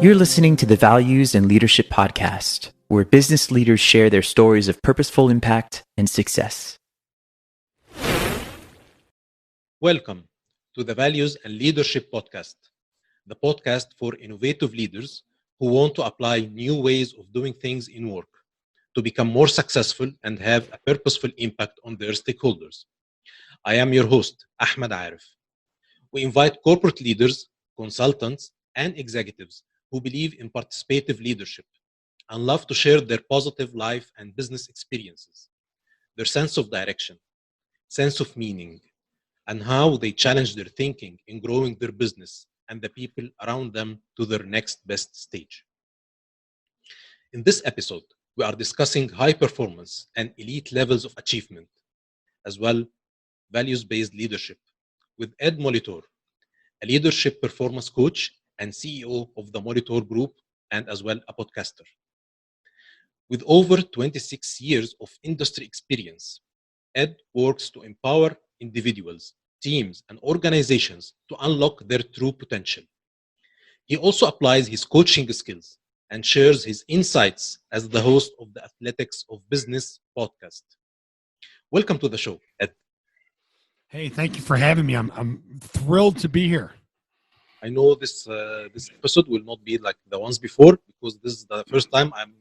You're listening to the Values and Leadership Podcast, where business leaders share their stories of purposeful impact and success. Welcome to the Values and Leadership Podcast, the podcast for innovative leaders who want to apply new ways of doing things in work to become more successful and have a purposeful impact on their stakeholders. I am your host, Ahmed Arif. We invite corporate leaders, consultants, and executives who believe in participative leadership and love to share their positive life and business experiences, their sense of direction, sense of meaning, and how they challenge their thinking in growing their business and the people around them to their next best stage. In this episode, we are discussing high performance and elite levels of achievement, as well values-based leadership, with Ed Molitor, a leadership performance coach and CEO of the Molitor Group, and as well a podcaster. With over 26 years of industry experience, Ed works to empower individuals, teams, and organizations to unlock their true potential. He also applies his coaching skills and shares his insights as the host of the Athletics of Business podcast. Welcome to the show, Ed. Hey, thank you for having me. I'm thrilled to be here. I know this episode will not be like the ones before because this is the first time I'm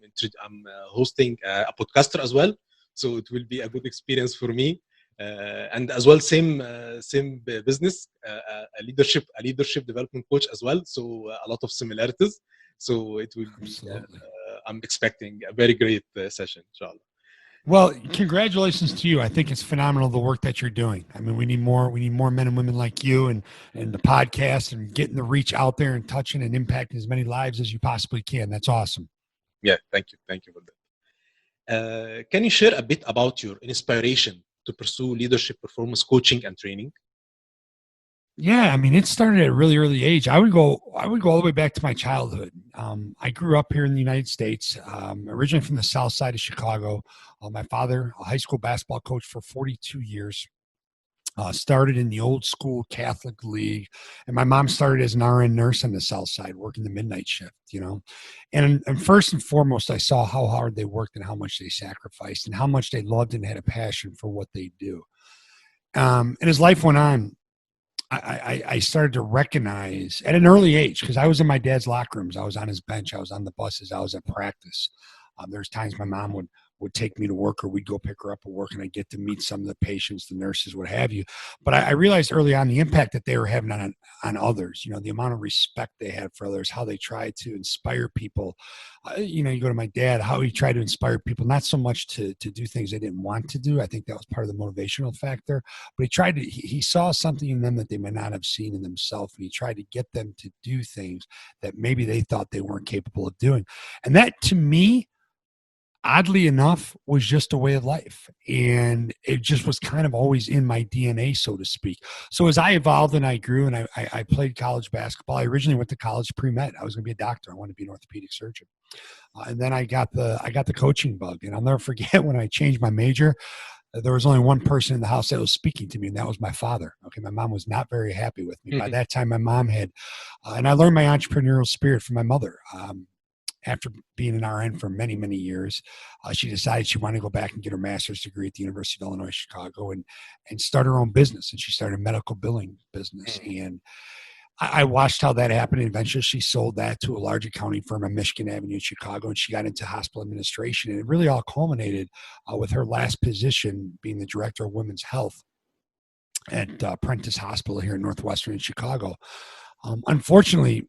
hosting a podcaster as well. So it will be a good experience for me. And as well, same business, a leadership development coach as well. So a lot of similarities. So it will be. I'm expecting a very great session, inshallah. Well, congratulations to you. I think it's phenomenal the work that you're doing. I mean, we need more men and women like you and the podcast and getting the reach out there and touching and impacting as many lives as you possibly can. That's awesome. Yeah, thank you for that. Can you share a bit about your inspiration to pursue leadership performance coaching and training? Yeah, I mean, it started at a really early age. I would go all the way back to my childhood. I grew up here in the United States, originally from the south side of Chicago. My father, a high school basketball coach for 42 years, started in the old school Catholic league. And my mom started as an RN nurse on the south side, working the midnight shift, And first and foremost, I saw how hard they worked and how much they sacrificed and how much they loved and had a passion for what they do. And as life went on, I started to recognize at an early age, because I was in my dad's locker rooms. I was on his bench. I was on the buses. I was at practice. There's times my mom would take me to work, or we'd go pick her up at work, and I'd get to meet some of the patients, the nurses, what have you. But I realized early on the impact that they were having on others, the amount of respect they had for others, how they tried to inspire people. You go to my dad, how he tried to inspire people, not so much to do things they didn't want to do. I think that was part of the motivational factor, but he saw something in them that they may not have seen in themselves. And he tried to get them to do things that maybe they thought they weren't capable of doing. And that, to me, oddly enough, was just a way of life. And it just was kind of always in my DNA, so to speak. So as I evolved and I grew and I played college basketball, I originally went to college pre-med. I was going to be a doctor. I wanted to be an orthopedic surgeon. And then I got the coaching bug. And I'll never forget when I changed my major, there was only one person in the house that was speaking to me, and that was my father. Okay, my mom was not very happy with me. By that time, my mom had, and I learned my entrepreneurial spirit from my mother. After being an RN for many, many years, she decided she wanted to go back and get her master's degree at the University of Illinois, Chicago, and start her own business. And she started a medical billing business. And I watched how that happened. And eventually she sold that to a large accounting firm on Michigan Avenue in Chicago. And she got into hospital administration. And it really all culminated with her last position being the director of women's health at Prentice Hospital here in Northwestern in Chicago. Unfortunately,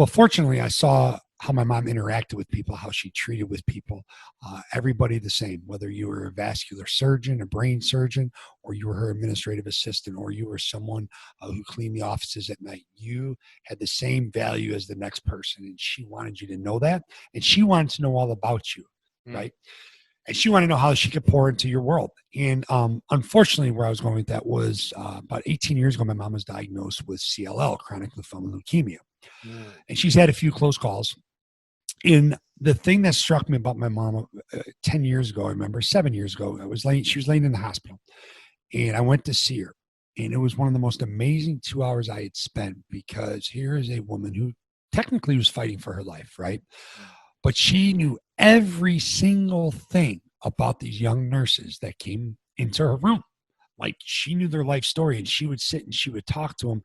fortunately, I saw how my mom interacted with people, how she treated with people, everybody the same, whether you were a vascular surgeon, a brain surgeon, or you were her administrative assistant, or you were someone who cleaned the offices at night. You had the same value as the next person, and she wanted you to know that, and she wanted to know all about you, right? And she wanted to know how she could pour into your world. And unfortunately, where I was going with that was about 18 years ago, my mom was diagnosed with CLL, chronic lymphomas leukemia. And she's had a few close calls. And the thing that struck me about my mom 10 years ago, I remember 7 years ago, she was laying in the hospital, and I went to see her. And it was one of the most amazing 2 hours I had spent, because here is a woman who technically was fighting for her life, right? But she knew every single thing about these young nurses that came into her room. Like she knew their life story, and she would sit and she would talk to them,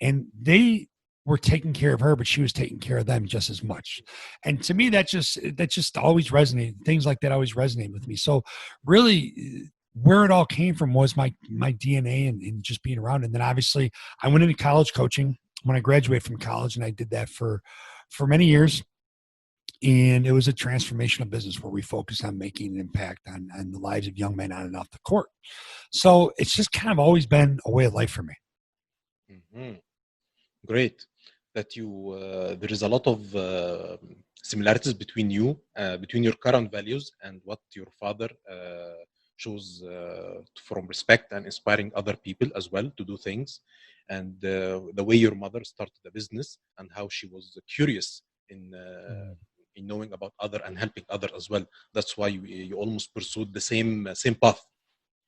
and they were taking care of her, but she was taking care of them just as much. And to me, that just always resonated. Things like that always resonate with me. So really, where it all came from was my DNA and just being around. And then obviously I went into college coaching when I graduated from college, and I did that for many years. And it was a transformational business where we focused on making an impact on the lives of young men on and off the court. So it's just kind of always been a way of life for me. Mm-hmm. Great. That you there is a lot of similarities between you, between your current values and what your father shows from respect and inspiring other people as well to do things, and the way your mother started the business and how she was curious in knowing about other and helping other as well. That's why you almost pursued the same path.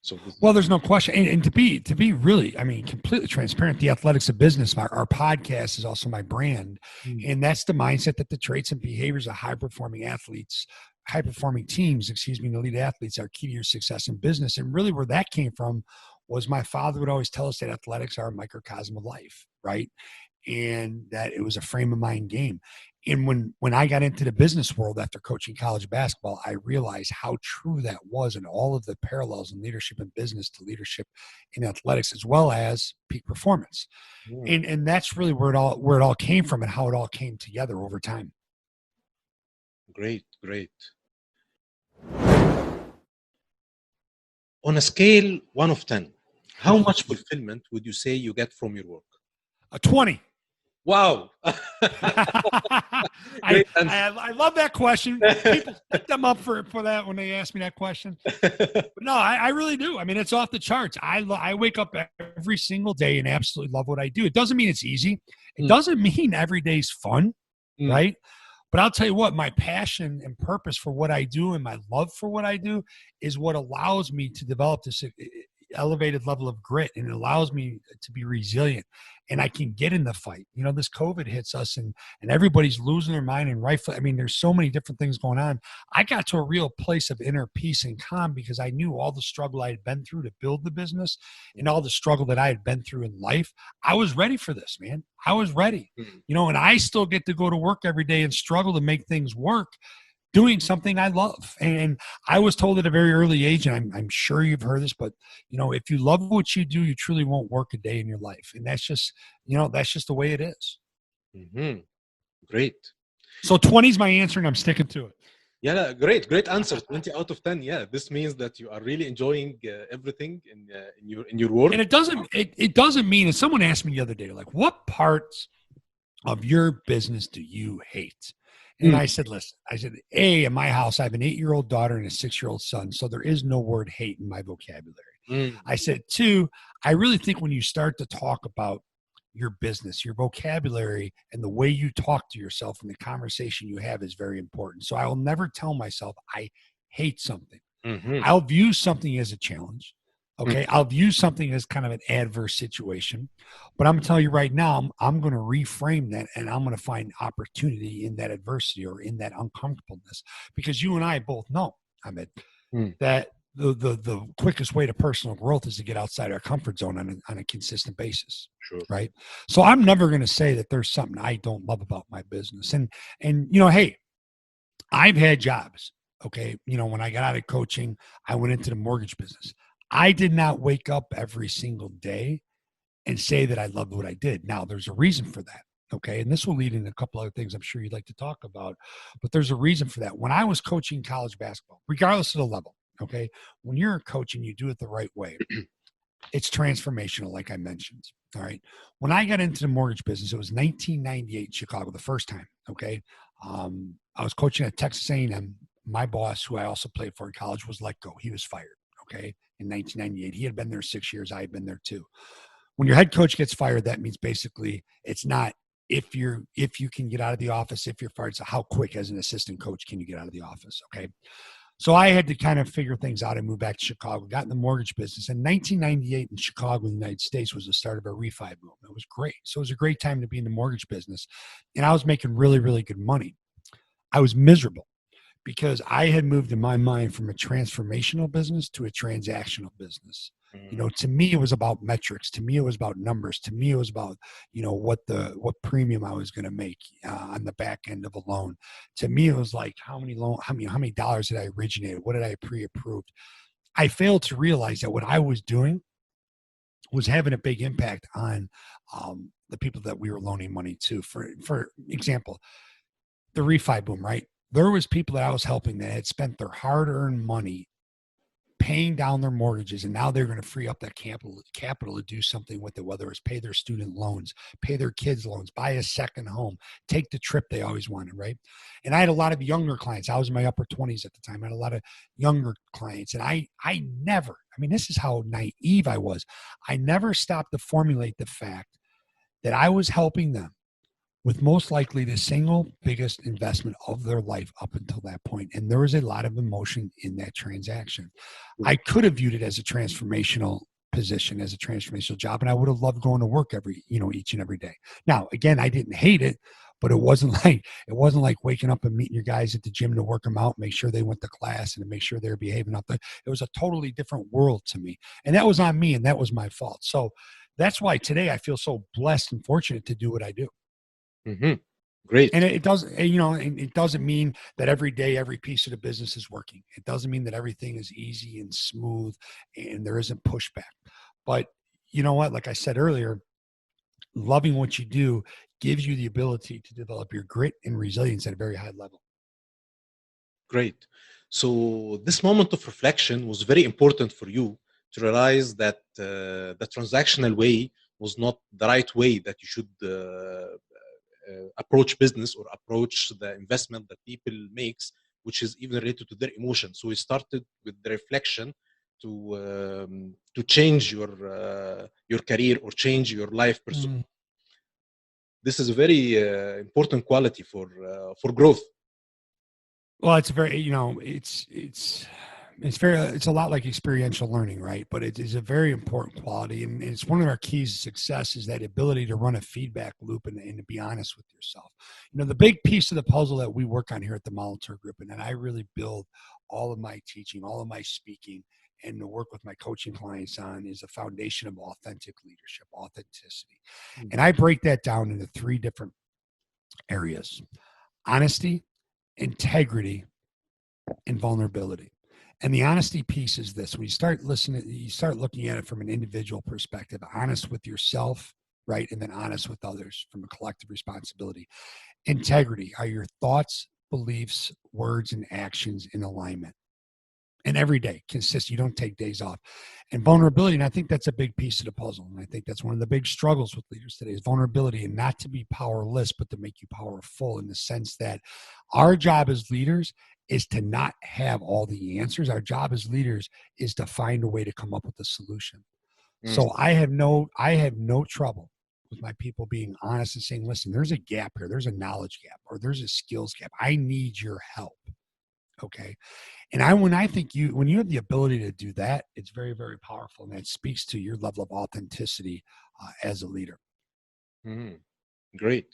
So well, there's no question. And to be really, I mean, completely transparent, the athletics of business, our podcast is also my brand. And that's the mindset that the traits and behaviors of high performing athletes, high performing teams, and elite athletes are key to your success in business. And really where that came from was my father would always tell us that athletics are a microcosm of life, right? And that it was a frame of mind game. And when I got into the business world after coaching college basketball, I realized how true that was, and all of the parallels in leadership and business to leadership in athletics, as well as peak performance. And that's really where it all came from and how it all came together over time. Great. On a scale 1 of 10, how much fulfillment would you say you get from your work? A 20. Wow. I love that question. People set them up for that when they ask me that question. But no, I really do. I mean, it's off the charts. I wake up every single day and absolutely love what I do. It doesn't mean it's easy. It doesn't mean every day's fun, right? But I'll tell you what, my passion and purpose for what I do and my love for what I do is what allows me to develop this elevated level of grit, and it allows me to be resilient, and I can get in the fight. You know, this COVID hits us and everybody's losing their mind, and rightfully, I mean, there's so many different things going on. I got to a real place of inner peace and calm because I knew all the struggle I had been through to build the business and all the struggle that I had been through in life. I was ready for this, man. I was ready, you know, and I still get to go to work every day and struggle to make things work, doing something I love. And I was told at a very early age, and I'm sure you've heard this, but you know, if you love what you do, you truly won't work a day in your life. And that's just, you know, that's just the way it is. Great. So 20 is my answer, and I'm sticking to it. Yeah, great answer. 20 out of 10. Yeah, this means that you are really enjoying everything in your work. And it doesn't mean, and someone asked me the other day, like, what parts of your business do you hate? And I said, listen, in my house, I have an 8-year-old daughter and a 6-year-old son. So there is no word hate in my vocabulary. I said, 2, I really think when you start to talk about your business, your vocabulary and the way you talk to yourself and the conversation you have is very important. So I will never tell myself I hate something. I'll view something as a challenge. Okay. I'll view something as kind of an adverse situation, but I'm going to tell you right now, I'm going to reframe that, and I'm going to find opportunity in that adversity or in that uncomfortableness, because you and I both know, Ahmed, that the quickest way to personal growth is to get outside our comfort zone on a consistent basis. Sure. Right. So I'm never going to say that there's something I don't love about my business. And, you know, hey, I've had jobs. Okay. You know, when I got out of coaching, I went into the mortgage business. I did not wake up every single day and say that I loved what I did. Now, there's a reason for that. Okay. And this will lead into a couple other things I'm sure you'd like to talk about, but there's a reason for that. When I was coaching college basketball, regardless of the level, okay, when you're coaching, you do it the right way. It's transformational, like I mentioned. All right. When I got into the mortgage business, it was 1998 in Chicago, the first time. Okay. I was coaching at Texas A&M. My boss, who I also played for in college, was let go. He was fired. Okay. In 1998, he had been there 6 years. I had been there too. When your head coach gets fired, that means basically it's not if you can get out of the office, if you're fired. So how quick as an assistant coach can you get out of the office? Okay. So I had to kind of figure things out. I moved back to Chicago, got in the mortgage business. In 1998 in Chicago, in the United States, was the start of a refi boom. It was great. So it was a great time to be in the mortgage business. And I was making really, really good money. I was miserable because I had moved in my mind from a transformational business to a transactional business. You know, to me, it was about metrics. To me, it was about numbers. To me, it was about, what premium I was going to make on the back end of a loan. To me, it was like how many dollars did I originate? What did I pre-approved? I failed to realize that what I was doing was having a big impact on the people that we were loaning money to. For example, the refi boom, right? There was people that I was helping that had spent their hard-earned money paying down their mortgages, and now they're going to free up that capital to do something with it, whether it's pay their student loans, pay their kids' loans, buy a second home, take the trip they always wanted, right? And I had a lot of younger clients. I was in my upper 20s at the time. I had a lot of younger clients, and I never, this is how naive I was. I never stopped to formulate the fact that I was helping them with most likely the single biggest investment of their life up until that point. And there was a lot of emotion in that transaction. I could have viewed it as a transformational position, as a transformational job, and I would have loved going to work each and every day. Now, again, I didn't hate it, but it wasn't like waking up and meeting your guys at the gym to work them out, make sure they went to class and to make sure they're behaving up there. It was a totally different world to me. And that was on me, and that was my fault. So that's why today I feel so blessed and fortunate to do what I do. Mm-hmm. Great. And it doesn't, it doesn't mean that every day, every piece of the business is working. It doesn't mean that everything is easy and smooth and there isn't pushback. But you know what? Like I said earlier, loving what you do gives you the ability to develop your grit and resilience at a very high level. Great. So this moment of reflection was very important for you to realize that the transactional way was not the right way that you should approach business or approach the investment that people makes, which is even related to their emotions. So we started with the reflection to change your career or change your life pursuit. This is a very important quality for growth. Well, it's very, it's a lot like experiential learning, right? But it is a very important quality. And it's one of our keys to success is that ability to run a feedback loop and to be honest with yourself. The big piece of the puzzle that we work on here at the Molitor Group, and that I really build all of my teaching, all of my speaking, and to work with my coaching clients on is a foundation of authentic leadership, authenticity. And I break that down into 3 different areas: honesty, integrity, and vulnerability. And the honesty piece is this: when you start looking at it from an individual perspective, honest with yourself, right? And then honest with others from a collective responsibility. Integrity: are your thoughts, beliefs, words, and actions in alignment? And every day, consistent. You don't take days off. And vulnerability, and I think that's a big piece of the puzzle. And I think that's one of the big struggles with leaders today is vulnerability, and not to be powerless, but to make you powerful, in the sense that our job as leaders is to not have all the answers. Our job as leaders is to find a way to come up with a solution. So I have no trouble with my people being honest and saying, listen, there's a gap here. There's a knowledge gap, or there's a skills gap. I need your help. Okay. And when you have the ability to do that, it's very, very powerful. And that speaks to your level of authenticity as a leader. Great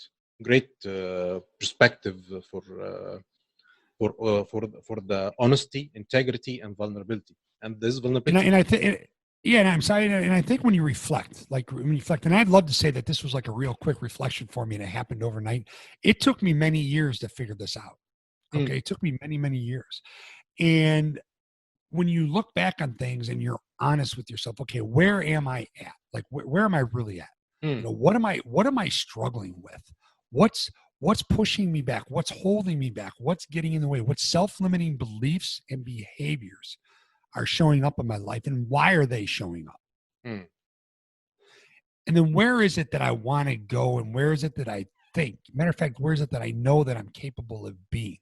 perspective for the honesty, integrity, and vulnerability. And this vulnerability. And I think, and I'm sorry. And I think when you reflect, and I'd love to say that this was like a real quick reflection for me and it happened overnight. It took me many years to figure this out. Okay. It took me many, many years. And when you look back on things and you're honest with yourself, okay, where am I at? Like, where am I really at? What am I struggling with? What's pushing me back? What's holding me back? What's getting in the way? What self-limiting beliefs and behaviors are showing up in my life, and why are they showing up? And then where is it that I want to go, and where is it that I think? Matter of fact, where is it that I know that I'm capable of being?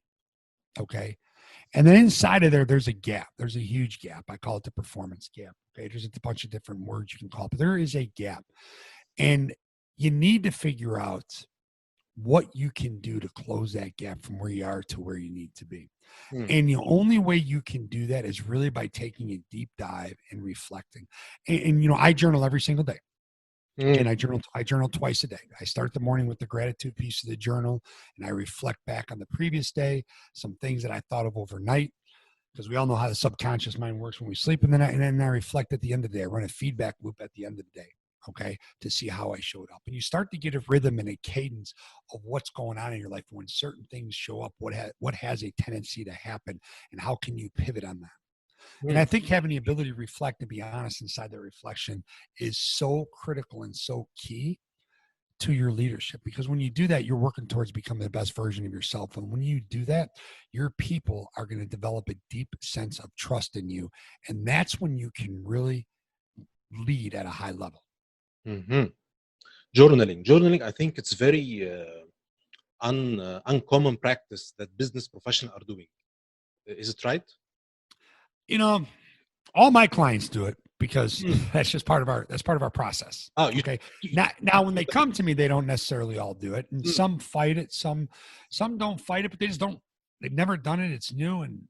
Okay. And then inside of there's a gap. There's a huge gap. I call it the performance gap. Okay. There's a bunch of different words you can call it, but there is a gap. And you need to figure out what you can do to close that gap from where you are to where you need to be. Mm. And the only way you can do that is really by taking a deep dive and reflecting. And I journal every single day. Mm. And I journal twice a day. I start the morning with the gratitude piece of the journal, and I reflect back on the previous day, some things that I thought of overnight, because we all know how the subconscious mind works when we sleep in the night. And then I reflect at the end of the day. I run a feedback loop at the end of the day, okay, to see how I showed up. And you start to get a rhythm and a cadence of what's going on in your life when certain things show up, what has a tendency to happen, and how can you pivot on that. And I think having the ability to reflect and be honest inside that reflection is so critical and so key to your leadership, because when you do that, you're working towards becoming the best version of yourself. And when you do that, your people are going to develop a deep sense of trust in you. And that's when you can really lead at a high level. Mm-hmm. Journaling, I think it's very uncommon practice that business professionals are doing. Is it right? All my clients do it because Mm. that's just part of our process. Oh, Okay. Now when they come to me, they don't necessarily all do it. And Mm. some fight it, some don't fight it, but they've never done it. It's new, and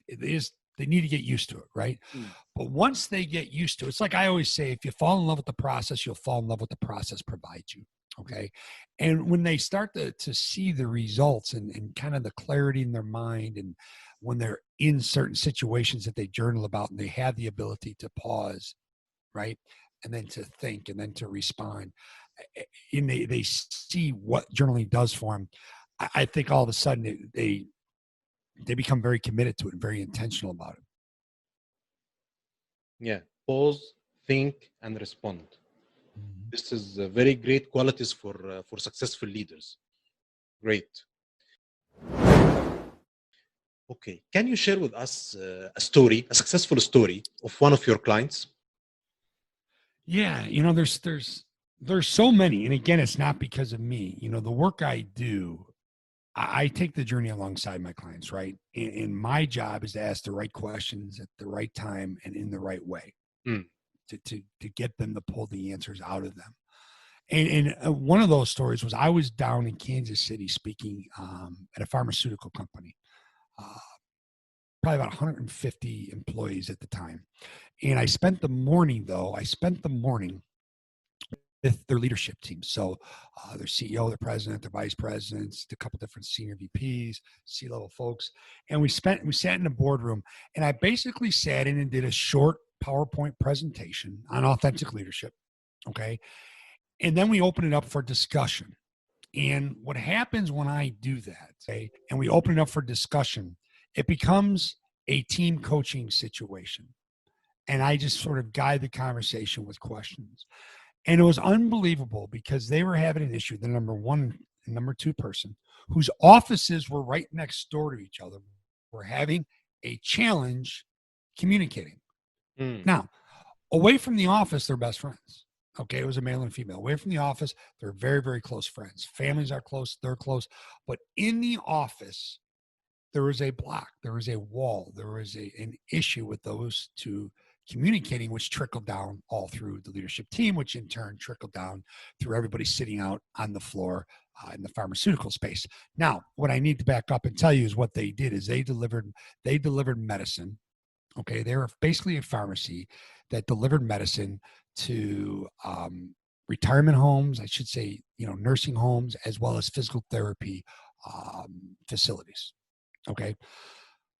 they need to get used to it. Right. Mm. But once they get used to it, it's like I always say, if you fall in love with the process, you'll fall in love with the process provides you. Okay. And when they start to see the results and kind of the clarity in their mind, and when they're in certain situations that they journal about, and they have the ability to pause, right, and then to think and then to respond, and they see what journaling does for them, I think all of a sudden they become very committed to it and very intentional about it. Yeah. Pause, think, and respond. Mm-hmm. This is very great qualities for successful leaders. Great. Okay. Can you share with us a successful story of one of your clients? Yeah, there's so many, and again, it's not because of me. The work I do, I take the journey alongside my clients, right? And my job is to ask the right questions at the right time and in the right way Mm. to get them to pull the answers out of them. And one of those stories was I was down in Kansas City speaking at a pharmaceutical company, uh, probably about 150 employees at the time. And I spent the morning with their leadership team. So their CEO, their president, their vice presidents, a couple different senior VPs, C-level folks. And we sat in the boardroom, and I basically sat in and did a short PowerPoint presentation on authentic leadership. Okay. And then we open it up for discussion. And what happens when I do that, okay, and we open it up for discussion, it becomes a team coaching situation. And I just sort of guide the conversation with questions. And it was unbelievable because they were having an issue. The number one and number two person, whose offices were right next door to each other, were having a challenge communicating. Mm. Now, away from the office, they're best friends. Okay, it was a male and female. Away from the office, they're very, very close friends. Families are close, they're close. But in the office, there was a block, there was a wall, there was an issue with those two communicating, which trickled down all through the leadership team, which in turn trickled down through everybody sitting out on the floor in the pharmaceutical space. Now, what I need to back up and tell you is what they did is they delivered medicine. Okay, they were basically a pharmacy that delivered medicine to retirement homes, I should say, nursing homes, as well as physical therapy facilities. Okay,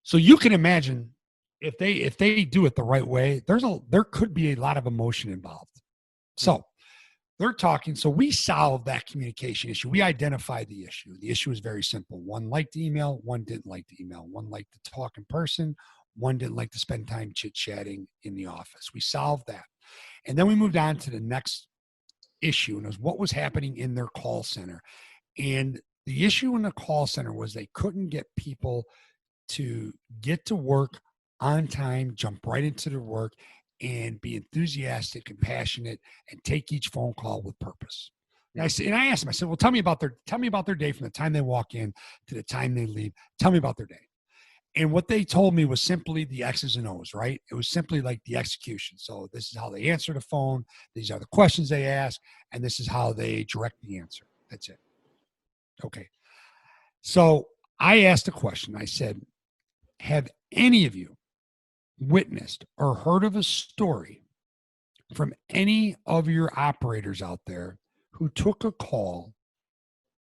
so you can imagine if they do it the right way, there could be a lot of emotion involved. So they're talking. So we solved that communication issue. We identified the issue. The issue is very simple. One liked the email, one didn't like the email. One liked to talk in person, one didn't like to spend time chit-chatting in the office. We solved that. And then we moved on to the next issue, and it was what was happening in their call center. And the issue in the call center was they couldn't get people to get to work on time, jump right into their work, and be enthusiastic, compassionate, and take each phone call with purpose. And I asked them, I said, well, tell me about their day from the time they walk in to the time they leave. Tell me about their day. And what they told me was simply the X's and O's, right? It was simply like the execution. So this is how they answer the phone. These are the questions they ask. And this is how they direct the answer. That's it. Okay. So I asked a question. I said, have any of you witnessed or heard of a story from any of your operators out there who took a call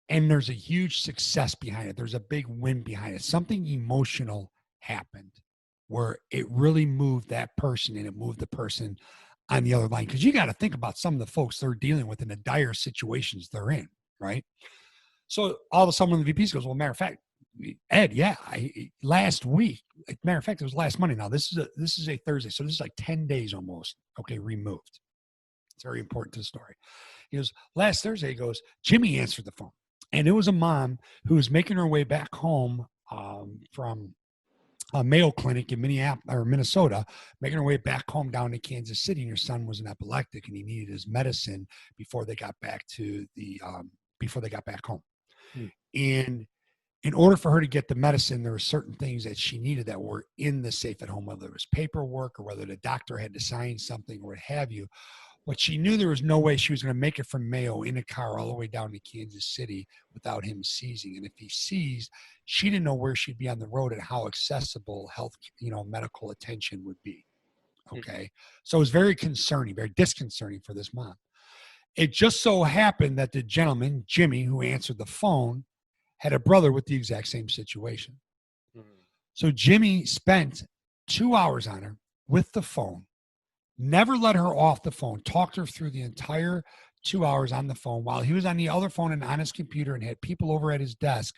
and there's a huge success behind it? There's a big win behind it. Something emotional happened where it really moved that person and it moved the person on the other line. Because you got to think about some of the folks they're dealing with and the dire situations they're in, right? So all of a sudden, one of the VPs goes, "Well, matter of fact, Ed, yeah, last week. Matter of fact, it was last Monday. Now this is a Thursday, so this is like 10 days almost. Okay, removed. It's very important to the story. He goes, last Thursday. He goes, Jimmy answered the phone, and it was a mom who was making her way back home from a Mayo Clinic in Minnesota, making her way back home down to Kansas City. And her son was an epileptic, and he needed his medicine before they got back to the before they got back home. And in order for her to get the medicine, there were certain things that she needed that were in the safe at home, whether it was paperwork or whether the doctor had to sign something or what have you. But she knew there was no way she was going to make it from Mayo in a car all the way down to Kansas City without him seizing. And if he seized, she didn't know where she'd be on the road and how accessible health, medical attention would be. Okay. So it was very concerning, very disconcerting for this mom. It just so happened that the gentleman, Jimmy, who answered the phone, had a brother with the exact same situation. So Jimmy spent 2 hours on her with the phone, never let her off the phone, talked her through the entire 2 hours on the phone while he was on the other phone and on his computer and had people over at his desk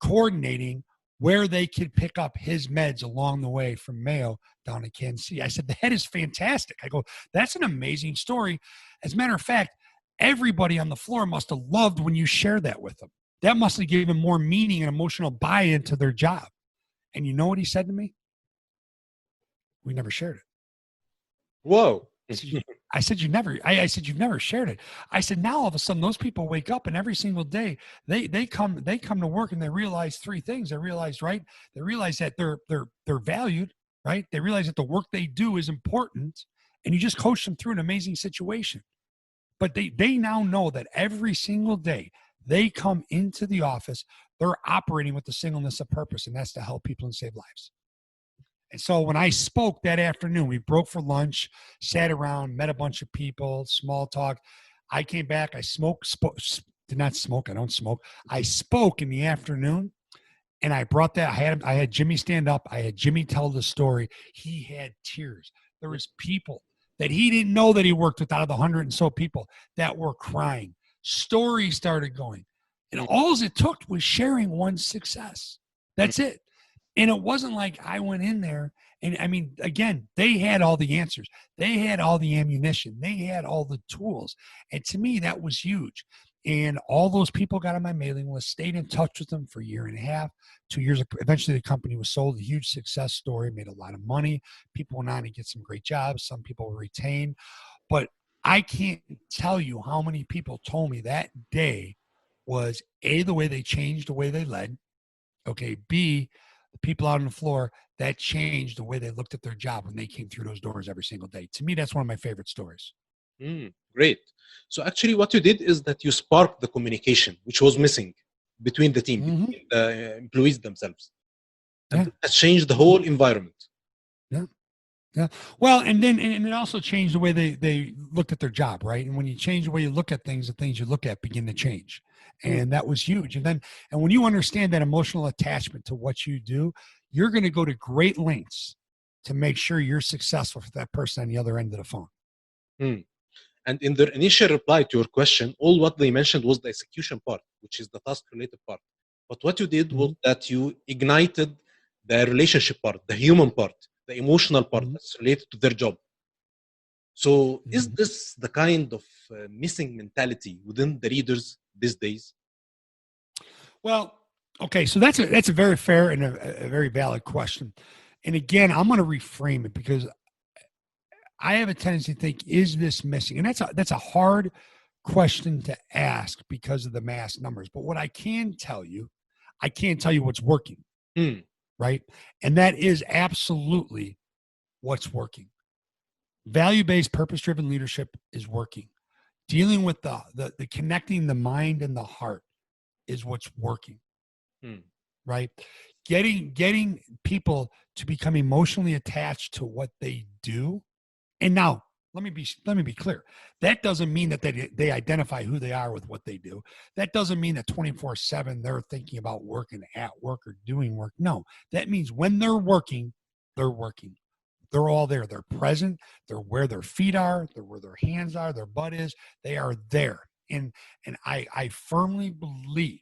coordinating where they could pick up his meds along the way from Mayo down to Kansas City. I said, that is fantastic. I go, that's an amazing story. As a matter of fact, everybody on the floor must have loved when you shared that with them. That must have given more meaning and emotional buy-in to their job. And you know what he said to me? We never shared it. Whoa. I said, you've never shared it. I said, now all of a sudden those people wake up and every single day they come to work and they realize three things. They realize, right? They realize that they're valued, right? They realize that the work they do is important, and you just coach them through an amazing situation. But they now know that every single day they come into the office, they're operating with the singleness of purpose, and that's to help people and save lives. And so when I spoke that afternoon, we broke for lunch, sat around, met a bunch of people, small talk. I came back. I did not smoke. I don't smoke. I spoke in the afternoon, and I brought that. I had Jimmy stand up. I had Jimmy tell the story. He had tears. There was people that he didn't know that he worked with out of the 100 and so people that were crying. Stories started going. And all it took was sharing one success. That's it. And it wasn't like I went in there and, I mean, again, they had all the answers. They had all the ammunition. They had all the tools. And to me, that was huge. And all those people got on my mailing list, stayed in touch with them for a year and a half, 2 years. Eventually, the company was sold, a huge success story, made a lot of money. People went on to get some great jobs. Some people were retained. But I can't tell you how many people told me that day was A, the way they changed the way they led. Okay. B, the people out on the floor, that changed the way they looked at their job when they came through those doors every single day. To me, that's one of my favorite stories. Great. So actually what you did is that you sparked the communication, which was missing between the team, between the employees themselves. And that changed the whole environment. Yeah. Well, and it also changed the way they looked at their job, right? And when you change the way you look at things, the things you look at begin to change. And that was huge. And when you understand that emotional attachment to what you do, you're going to go to great lengths to make sure you're successful for that person on the other end of the phone. And in their initial reply to your question, all what they mentioned was the execution part, which is the task related part. But what you did was that you ignited the relationship part, the human part, the emotional part that's related to their job. So is this the kind of missing mentality within the leaders these days? Well, okay, so that's a very fair and a very valid question. And again, I'm going to reframe it because I have a tendency to think, is this missing? And that's a hard question to ask because of the mass numbers. But what I can't tell you what's working, right? And that is absolutely what's working. Value-based, purpose-driven leadership is working. Dealing with the connecting the mind and the heart is what's working, Hmm. right? Getting people to become emotionally attached to what they do. And now let me be clear. That doesn't mean that they identify who they are with what they do. That doesn't mean that 24/7 they're thinking about working at work or doing work. No, that means when they're working, they're working. They're all there. They're present. They're where their feet are. They're where their hands are. Their butt is. They are there. And I firmly believe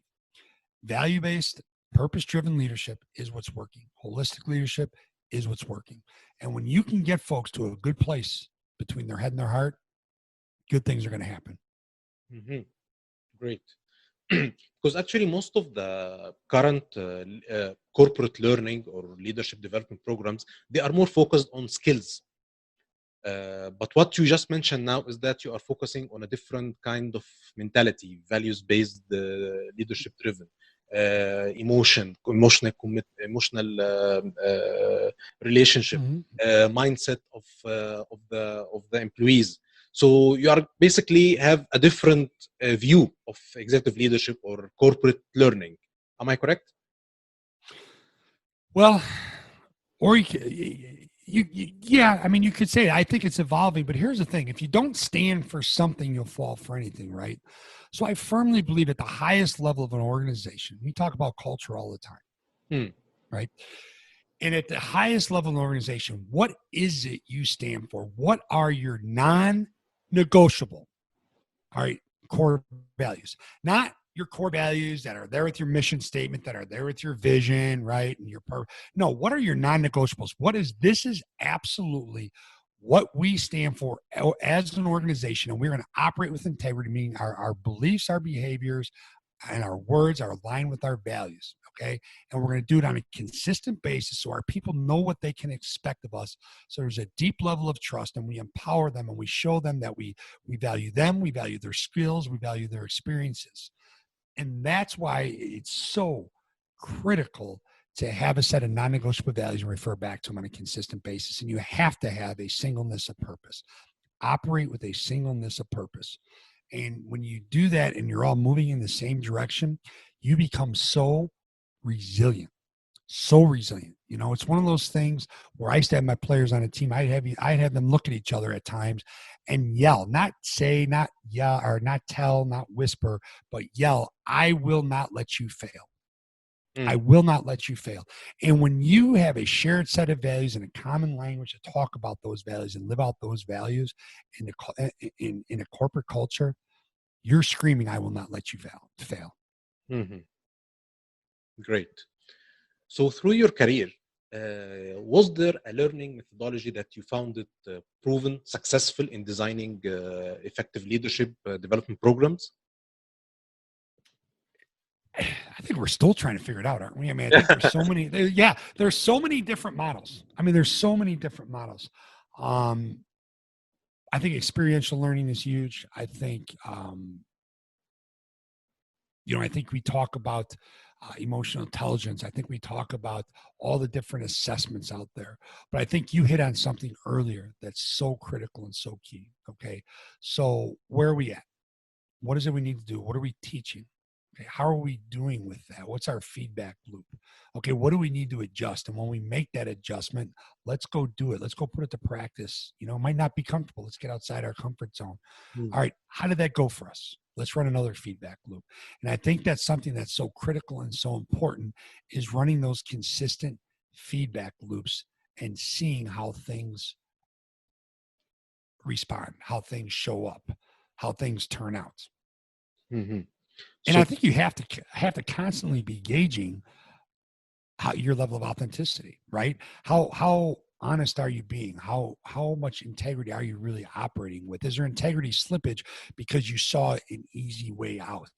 value-based, purpose-driven leadership is what's working. Holistic leadership is what's working. And when you can get folks to a good place between their head and their heart, good things are going to happen. Mhm. Great. Because actually, most of the current corporate learning or leadership development programs, they are more focused on skills. But what you just mentioned now is that you are focusing on a different kind of mentality, values-based, leadership driven, emotional relationship, Mm-hmm. mindset of the employees. So you are basically have a different view of executive leadership or corporate learning. Am I correct? Well, or yeah, I mean, you could say I think it's evolving, but here's the thing: if you don't stand for something, you'll fall for anything, right? So I firmly believe at the highest level of an organization, we talk about culture all the time, Hmm. right? And at the highest level of an organization, what is it you stand for? What are your non-negotiable, all right, core values? Not your core values that are there with your mission statement, that are there with your vision, right? And your purpose. No, what are your non-negotiables? This is absolutely what we stand for as an organization, and we're going to operate with integrity, meaning our beliefs, our behaviors, and our words are aligned with our values. Okay. And we're going to do it on a consistent basis so our people know what they can expect of us. So there's a deep level of trust, and we empower them and we show them that we value them, we value their skills, we value their experiences. And that's why it's so critical to have a set of non-negotiable values and refer back to them on a consistent basis. And you have to have a singleness of purpose. Operate with a singleness of purpose. And when you do that and you're all moving in the same direction, you become so resilient. So resilient. You know, it's one of those things where I used to have my players on a team. I'd have them look at each other at times and yell, not say, not yell, or not tell, not whisper, but yell, I will not let you fail. I will not let you fail. And when you have a shared set of values and a common language to talk about those values and live out those values in a corporate culture, you're screaming, I will not let you fail. Mhm. Great. So through your career, was there a learning methodology that you found it proven successful in designing effective leadership development programs? I think we're still trying to figure it out, aren't we? I mean, I think there's so many, there's so many different models. I mean, there's so many different models. I think experiential learning is huge. I think, I think we talk about emotional intelligence. I think we talk about all the different assessments out there. But I think you hit on something earlier that's so critical and so key. Okay. So where are we at? What is it we need to do? What are we teaching? Okay, how are we doing with that? What's our feedback loop? Okay, what do we need to adjust? And when we make that adjustment, let's go do it. Let's go put it to practice. It might not be comfortable. Let's get outside our comfort zone. Mm. All right, how did that go for us? Let's run another feedback loop. And I think that's something that's so critical and so important is running those consistent feedback loops and seeing how things respond, how things show up, how things turn out. Mhm. And So I think you have to constantly be gauging your level of authenticity, right? How honest are you being? How much integrity are you really operating with? Is there integrity slippage because you saw an easy way out?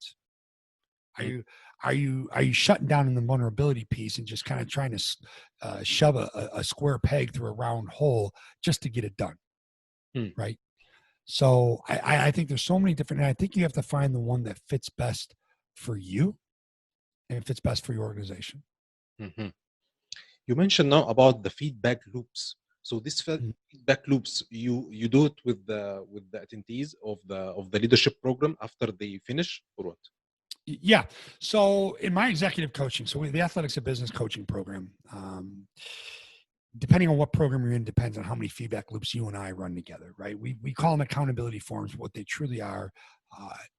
Are mm, you are you shutting down in the vulnerability piece and just kind of trying to shove a square peg through a round hole just to get it done, mm, right? So I think there's so many different, and I think you have to find the one that fits best for you and it fits best for your organization. mhm. You mentioned now about the feedback loops. So this Mm. feedback loops, you do it with the attendees of the leadership program after they finish, or what? Yeah. So in my executive coaching, so the Athletics of Business coaching program, depending on what program you're in, depends on how many feedback loops you and I run together, right? We call them accountability forms. What they truly are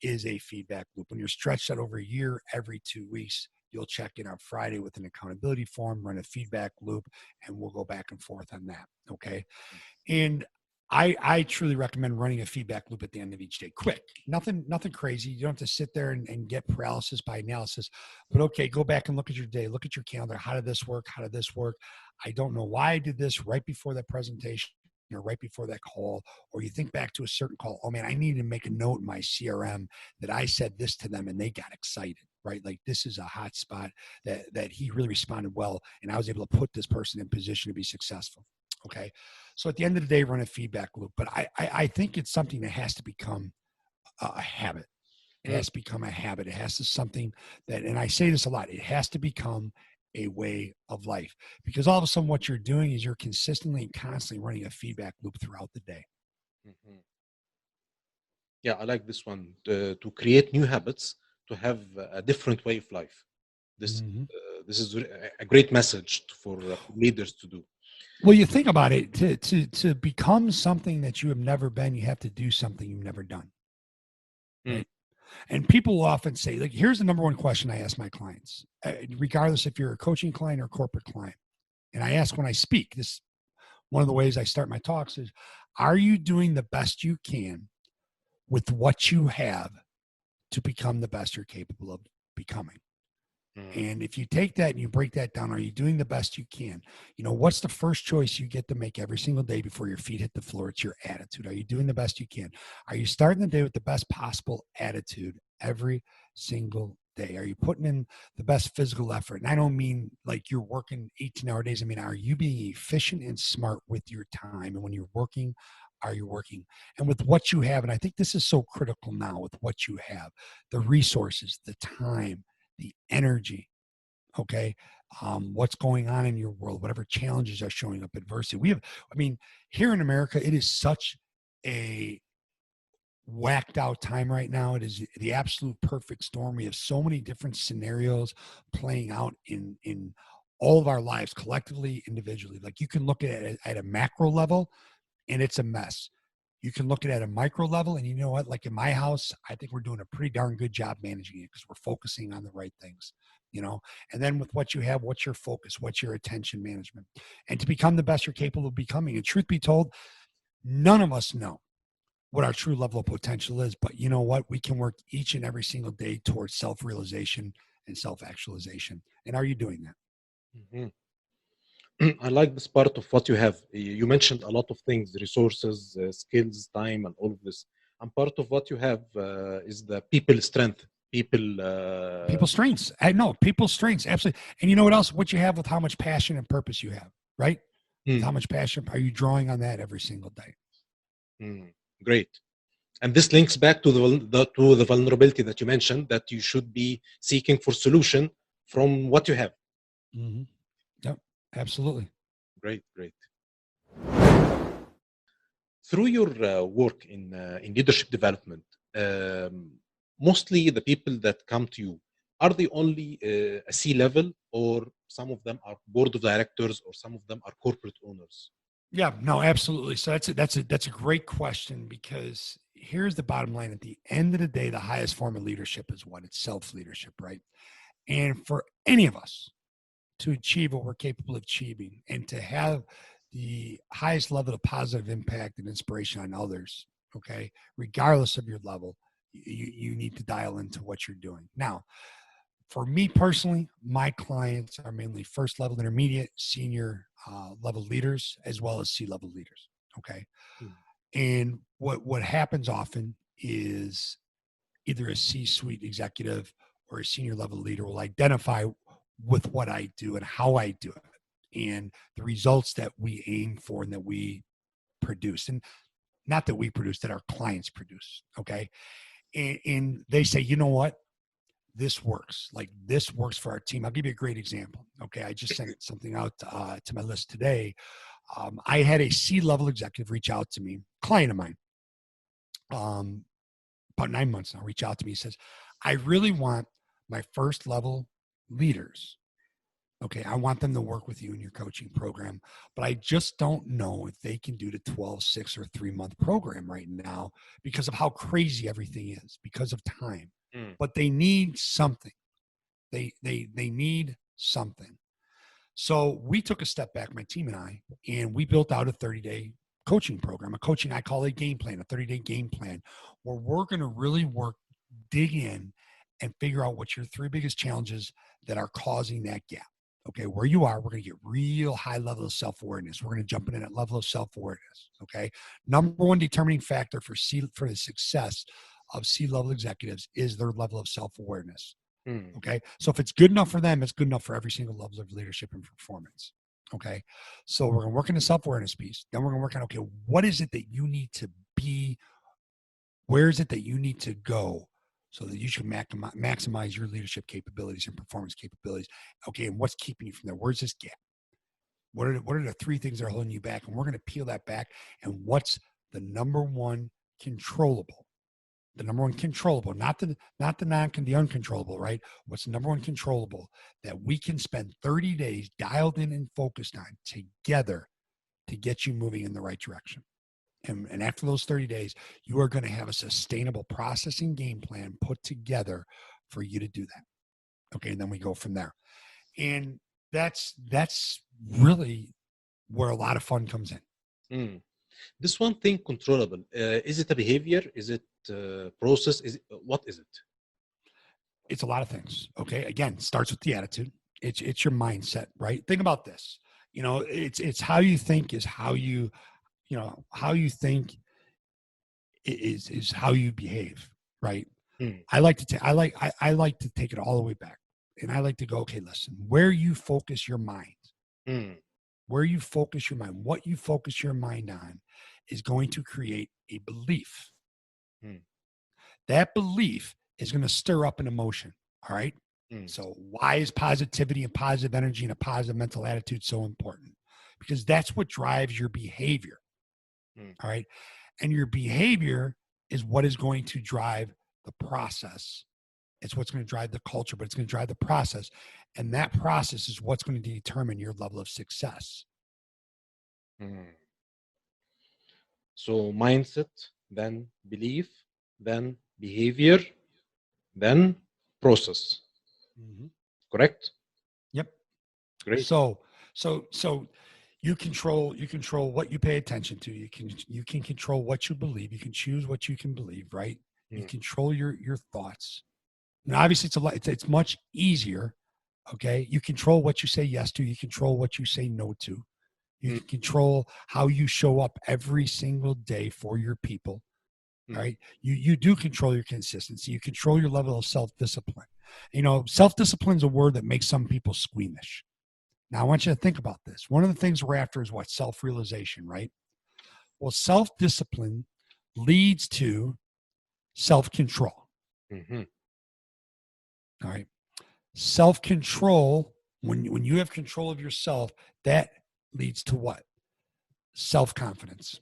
is a feedback loop. When you're stretched out over a year, every 2 weeks, you'll check in on Friday with an accountability form, run a feedback loop, and we'll go back and forth on that. Okay. And I truly recommend running a feedback loop at the end of each day. Quick, nothing crazy. You don't have to sit there and get paralysis by analysis. But okay, go back and look at your day, look at your calendar. How did this work? How did this work? I don't know why I did this right before that presentation or right before that call, or you think back to a certain call. Oh man, I need to make a note in my CRM that I said this to them and they got excited, right? Like this is a hot spot that he really responded well, and I was able to put this person in position to be successful. Okay. So at the end of the day, run a feedback loop. But I think it's something that has to become a habit. It has to become a habit. It has to something that, and I say this a lot, it has to become a way of life, because all of a sudden what you're doing is you're consistently and constantly running a feedback loop throughout the day. Mhm. Yeah, I like this one. To create new habits, to have a different way of life. Mm-hmm. This is a great message for leaders to do. Well, you think about it, to become something that you have never been, you have to do something you've never done. Right. And people will often say, like, here's the number one question I ask my clients, regardless if you're a coaching client or a corporate client. And I ask when I speak, this one of the ways I start my talks is, are you doing the best you can with what you have to become the best you're capable of becoming? And if you take that and you break that down, are you doing the best you can? You know, what's the first choice you get to make every single day before your feet hit the floor? It's your attitude. Are you doing the best you can? Are you starting the day with the best possible attitude every single day? Are you putting in the best physical effort? And I don't mean like you're working 18-hour days. I mean, are you being efficient and smart with your time? And when you're working, are you working? And with what you have, and I think this is so critical now with what you have, the resources, the time, the energy, okay, what's going on in your world, whatever challenges are showing up, adversity. We have, I mean, here in America, it is such a whacked out time right now. It is the absolute perfect storm. We have so many different scenarios playing out in all of our lives, collectively, individually. Like you can look at it at a macro level and it's a mess. You can look at it at a micro level, and you know what? Like in my house, I think we're doing a pretty darn good job managing it because we're focusing on the right things, you know. And then with what you have, what's your focus? What's your attention management? And to become the best you're capable of becoming. And truth be told, none of us know what our true level of potential is. But you know what? We can work each and every single day towards self-realization and self-actualization. And are you doing that? Mhm. I like this part of what you have. You mentioned a lot of things, resources, skills, time, and all of this. And part of what you have is the people strength. People. People's strengths. I know people's strengths. Absolutely. And you know what else? What you have with how much passion and purpose you have, right? With how much passion are you drawing on that every single day? Great. And this links back to the vulnerability that you mentioned, that you should be seeking for solution from what you have. Mm-hmm. Yep. Absolutely. Great, great. Through your work in leadership development, um, mostly the people that come to you, are they only a C level, or some of them are board of directors, or some of them are corporate owners? Yeah, no, absolutely. So that's a great question, because here's the bottom line. At the end of the day, the highest form of leadership is what? It's self-leadership, right? And for any of us to achieve what we're capable of achieving and to have the highest level of positive impact and inspiration on others, okay, regardless of your level, you need to dial into what you're doing. Now, for me personally, my clients are mainly first level, intermediate, senior level leaders, as well as C-level leaders. Okay. Mm. And what happens often is either a C-suite executive or a senior level leader will identify with what I do and how I do it and the results that we aim for and that we produce. And not that we produce, that our clients produce. Okay. And they say, you know what? This works. Like this works for our team. I'll give you a great example. Okay. I just sent something out to my list today. I had a C-level executive reach out to me, client of mine, about 9 months now, reach out to me. He says, I really want my first level leaders, okay, I want them to work with you in your coaching program, but I just don't know if they can do the 12, 6, or 3-month program right now because of how crazy everything is, because of time. But they need something. They need something. So we took a step back, my team and I, and we built out a 30-day coaching program, I call it a game plan, a 30-day game plan, where we're going to really dig in and figure out what your 3 biggest challenges that are causing that gap. Okay, where you are, we're going to get real high level of self-awareness. We're going to jump in at level of self-awareness. Okay, number one determining factor for the success of C-level executives is their level of self-awareness. Okay, so if it's good enough for them, it's good enough for every single level of leadership and performance. Okay, so we're going to work on the self-awareness piece. Then we're going to work on, okay, what is it that you need to be? Where is it that you need to go so that you should maximize your leadership capabilities and performance capabilities? Okay, and what's keeping you from there? Where's this gap? What are the 3 things that are holding you back? And we're going to peel that back. And what's the number one controllable? The number one controllable, not the uncontrollable, right? What's the number one controllable that we can spend 30 days dialed in and focused on together to get you moving in the right direction? And after those 30 days, you are going to have a sustainable processing game plan put together for you to do that. Okay, and then we go from there. And that's really where a lot of fun comes in. This one thing controllable, is it a behavior? Is it a process? What is it? It's a lot of things. Okay, again, starts with the attitude. It's your mindset, right? Think about this. It's how you think is how you how you think is how you behave, right? I like to take it all the way back, and I like to go, okay, listen, where you focus your mind, what you focus your mind on is going to create a belief. That belief is going to stir up an emotion. All right. So why is positivity and positive energy and a positive mental attitude so important? Because that's what drives your behavior. All right. And your behavior is what is going to drive the process. It's what's going to drive the culture, but it's going to drive the process. And that process is what's going to determine your level of success. So mindset, then belief, then behavior, then process. Correct? Yep. Great. So you control what you pay attention to. You can control what you believe. You can choose what you can believe, right? You control your thoughts. Now, obviously, it's much easier. Okay, you control what you say yes to. You control what you say no to. You can control how you show up every single day for your people. Right? You do control your consistency. You control your level of self-discipline. Self-discipline is a word that makes some people squeamish. Now, I want you to think about this. One of the things we're after is what? Self-realization, right? Well, self-discipline leads to self-control. All right. Self-control, when you have control of yourself, that leads to what? Self-confidence.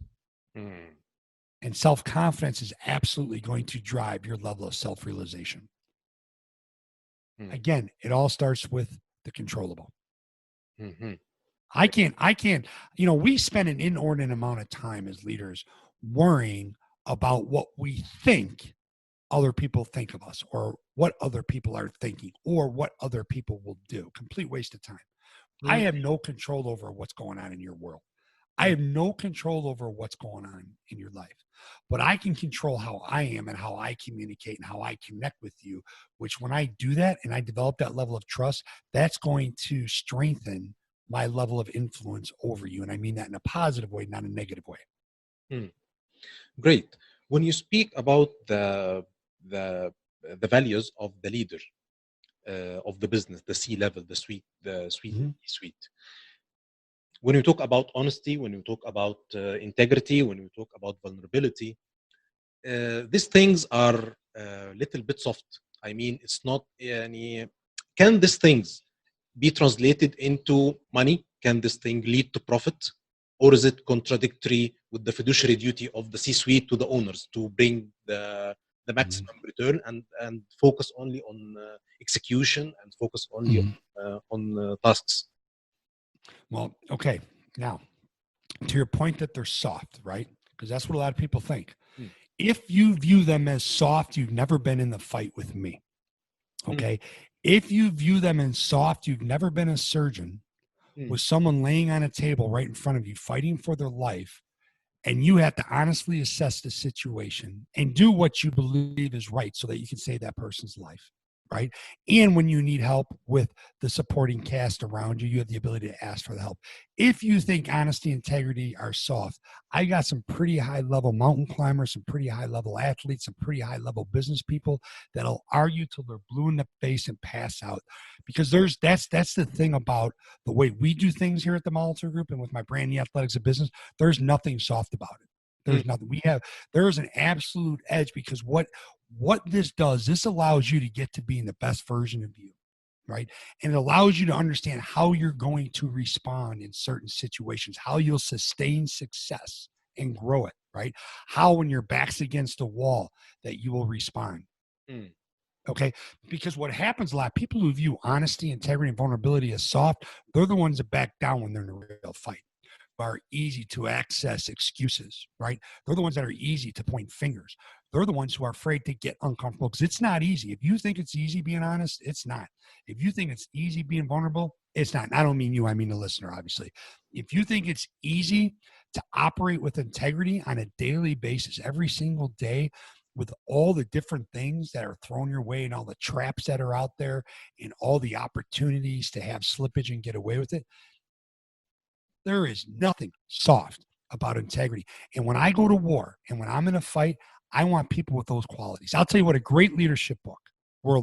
And self-confidence is absolutely going to drive your level of self-realization. Again, it all starts with the controllable. I can't, we spend an inordinate amount of time as leaders worrying about what we think other people think of us, or what other people are thinking, or what other people will do. Complete waste of time. I have no control over what's going on in your world. I have no control over what's going on in your life, but I can control how I am and how I communicate and how I connect with you, which when I do that and I develop that level of trust, that's going to strengthen my level of influence over you. And I mean that in a positive way, not a negative way. Great. When you speak about the values of the leader, of the business, the C-level, the suite, suite. When you talk about honesty, when you talk about integrity, when you talk about vulnerability, these things are a little bit soft. I mean, it's not any. Can these things be translated into money? Can this thing lead to profit? Or is it contradictory with the fiduciary duty of the C-suite to the owners to bring the the maximum return and focus only on execution and focus only on tasks. Well, okay. Now, to your point that they're soft, right? Because that's what a lot of people think. If you view them as soft, you've never been in the fight with me. Okay. If you view them as soft, you've never been a surgeon with someone laying on a table right in front of you, fighting for their life. And you have to honestly assess the situation and do what you believe is right so that you can save that person's life, right? And when you need help with the supporting cast around you, you have the ability to ask for the help. If you think honesty and integrity are soft, I got some pretty high level mountain climbers, some pretty high level athletes, some pretty high level business people that'll argue till they're blue in the face and pass out. Because that's the thing about the way we do things here at the Molitor Group and with my brand, the Athletics of Business. There's nothing soft about it. There's nothing. There's an absolute edge because what this does, this allows you to get to being the best version of you, right? And it allows you to understand how you're going to respond in certain situations, how you'll sustain success and grow it, right? How when your back's against a wall that you will respond. Okay. Because what happens a lot, people who view honesty, integrity, and vulnerability as soft, they're the ones that back down when they're in a real fight, are easy to access excuses, right? They're the ones that are easy to point fingers. They're the ones who are afraid to get uncomfortable because it's not easy. If you think it's easy being honest, it's not. If you think it's easy being vulnerable, it's not. And I don't mean you, I mean the listener, obviously. If you think it's easy to operate with integrity on a daily basis, every single day, with all the different things that are thrown your way and all the traps that are out there and all the opportunities to have slippage and get away with it, there is nothing soft about integrity. And when I go to war and when I'm in a fight, I want people with those qualities. I'll tell you what, a great leadership book where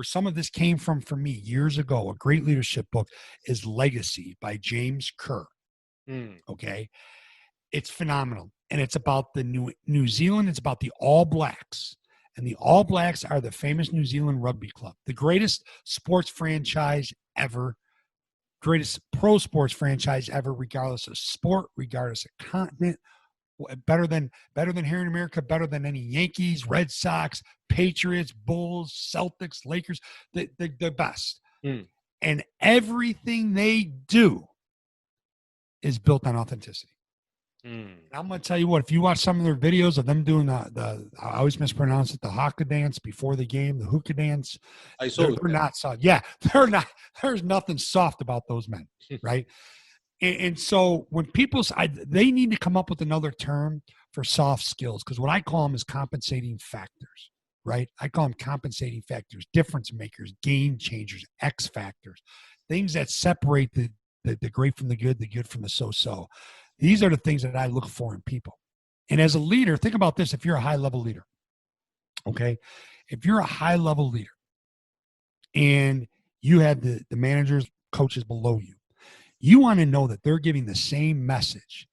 some of this came from for me years ago, a great leadership book is Legacy by James Kerr. Okay. It's phenomenal. And it's about the New Zealand. It's about the All Blacks. And the All Blacks are the famous New Zealand rugby club, the greatest sports franchise ever, greatest pro sports franchise ever, regardless of sport, regardless of continent, better than here in America, better than any Yankees, Red Sox, Patriots, Bulls, Celtics, Lakers, the best. And everything they do is built on authenticity. I'm going to tell you what, if you watch some of their videos of them doing the I always mispronounce it, the haka dance before the game, the hookah dance, I saw they're not soft. Yeah, they're not. There's nothing soft about those men, right? And so when people, they need to come up with another term for soft skills, because what I call them is compensating factors, right? I call them compensating factors, difference makers, game changers, X factors, things that separate the great from the good from the so-so. These are the things that I look for in people. And as a leader, think about this. If you're a high-level leader, okay? If you're a high-level leader and you have the managers, coaches below you, you want to know that they're giving the same message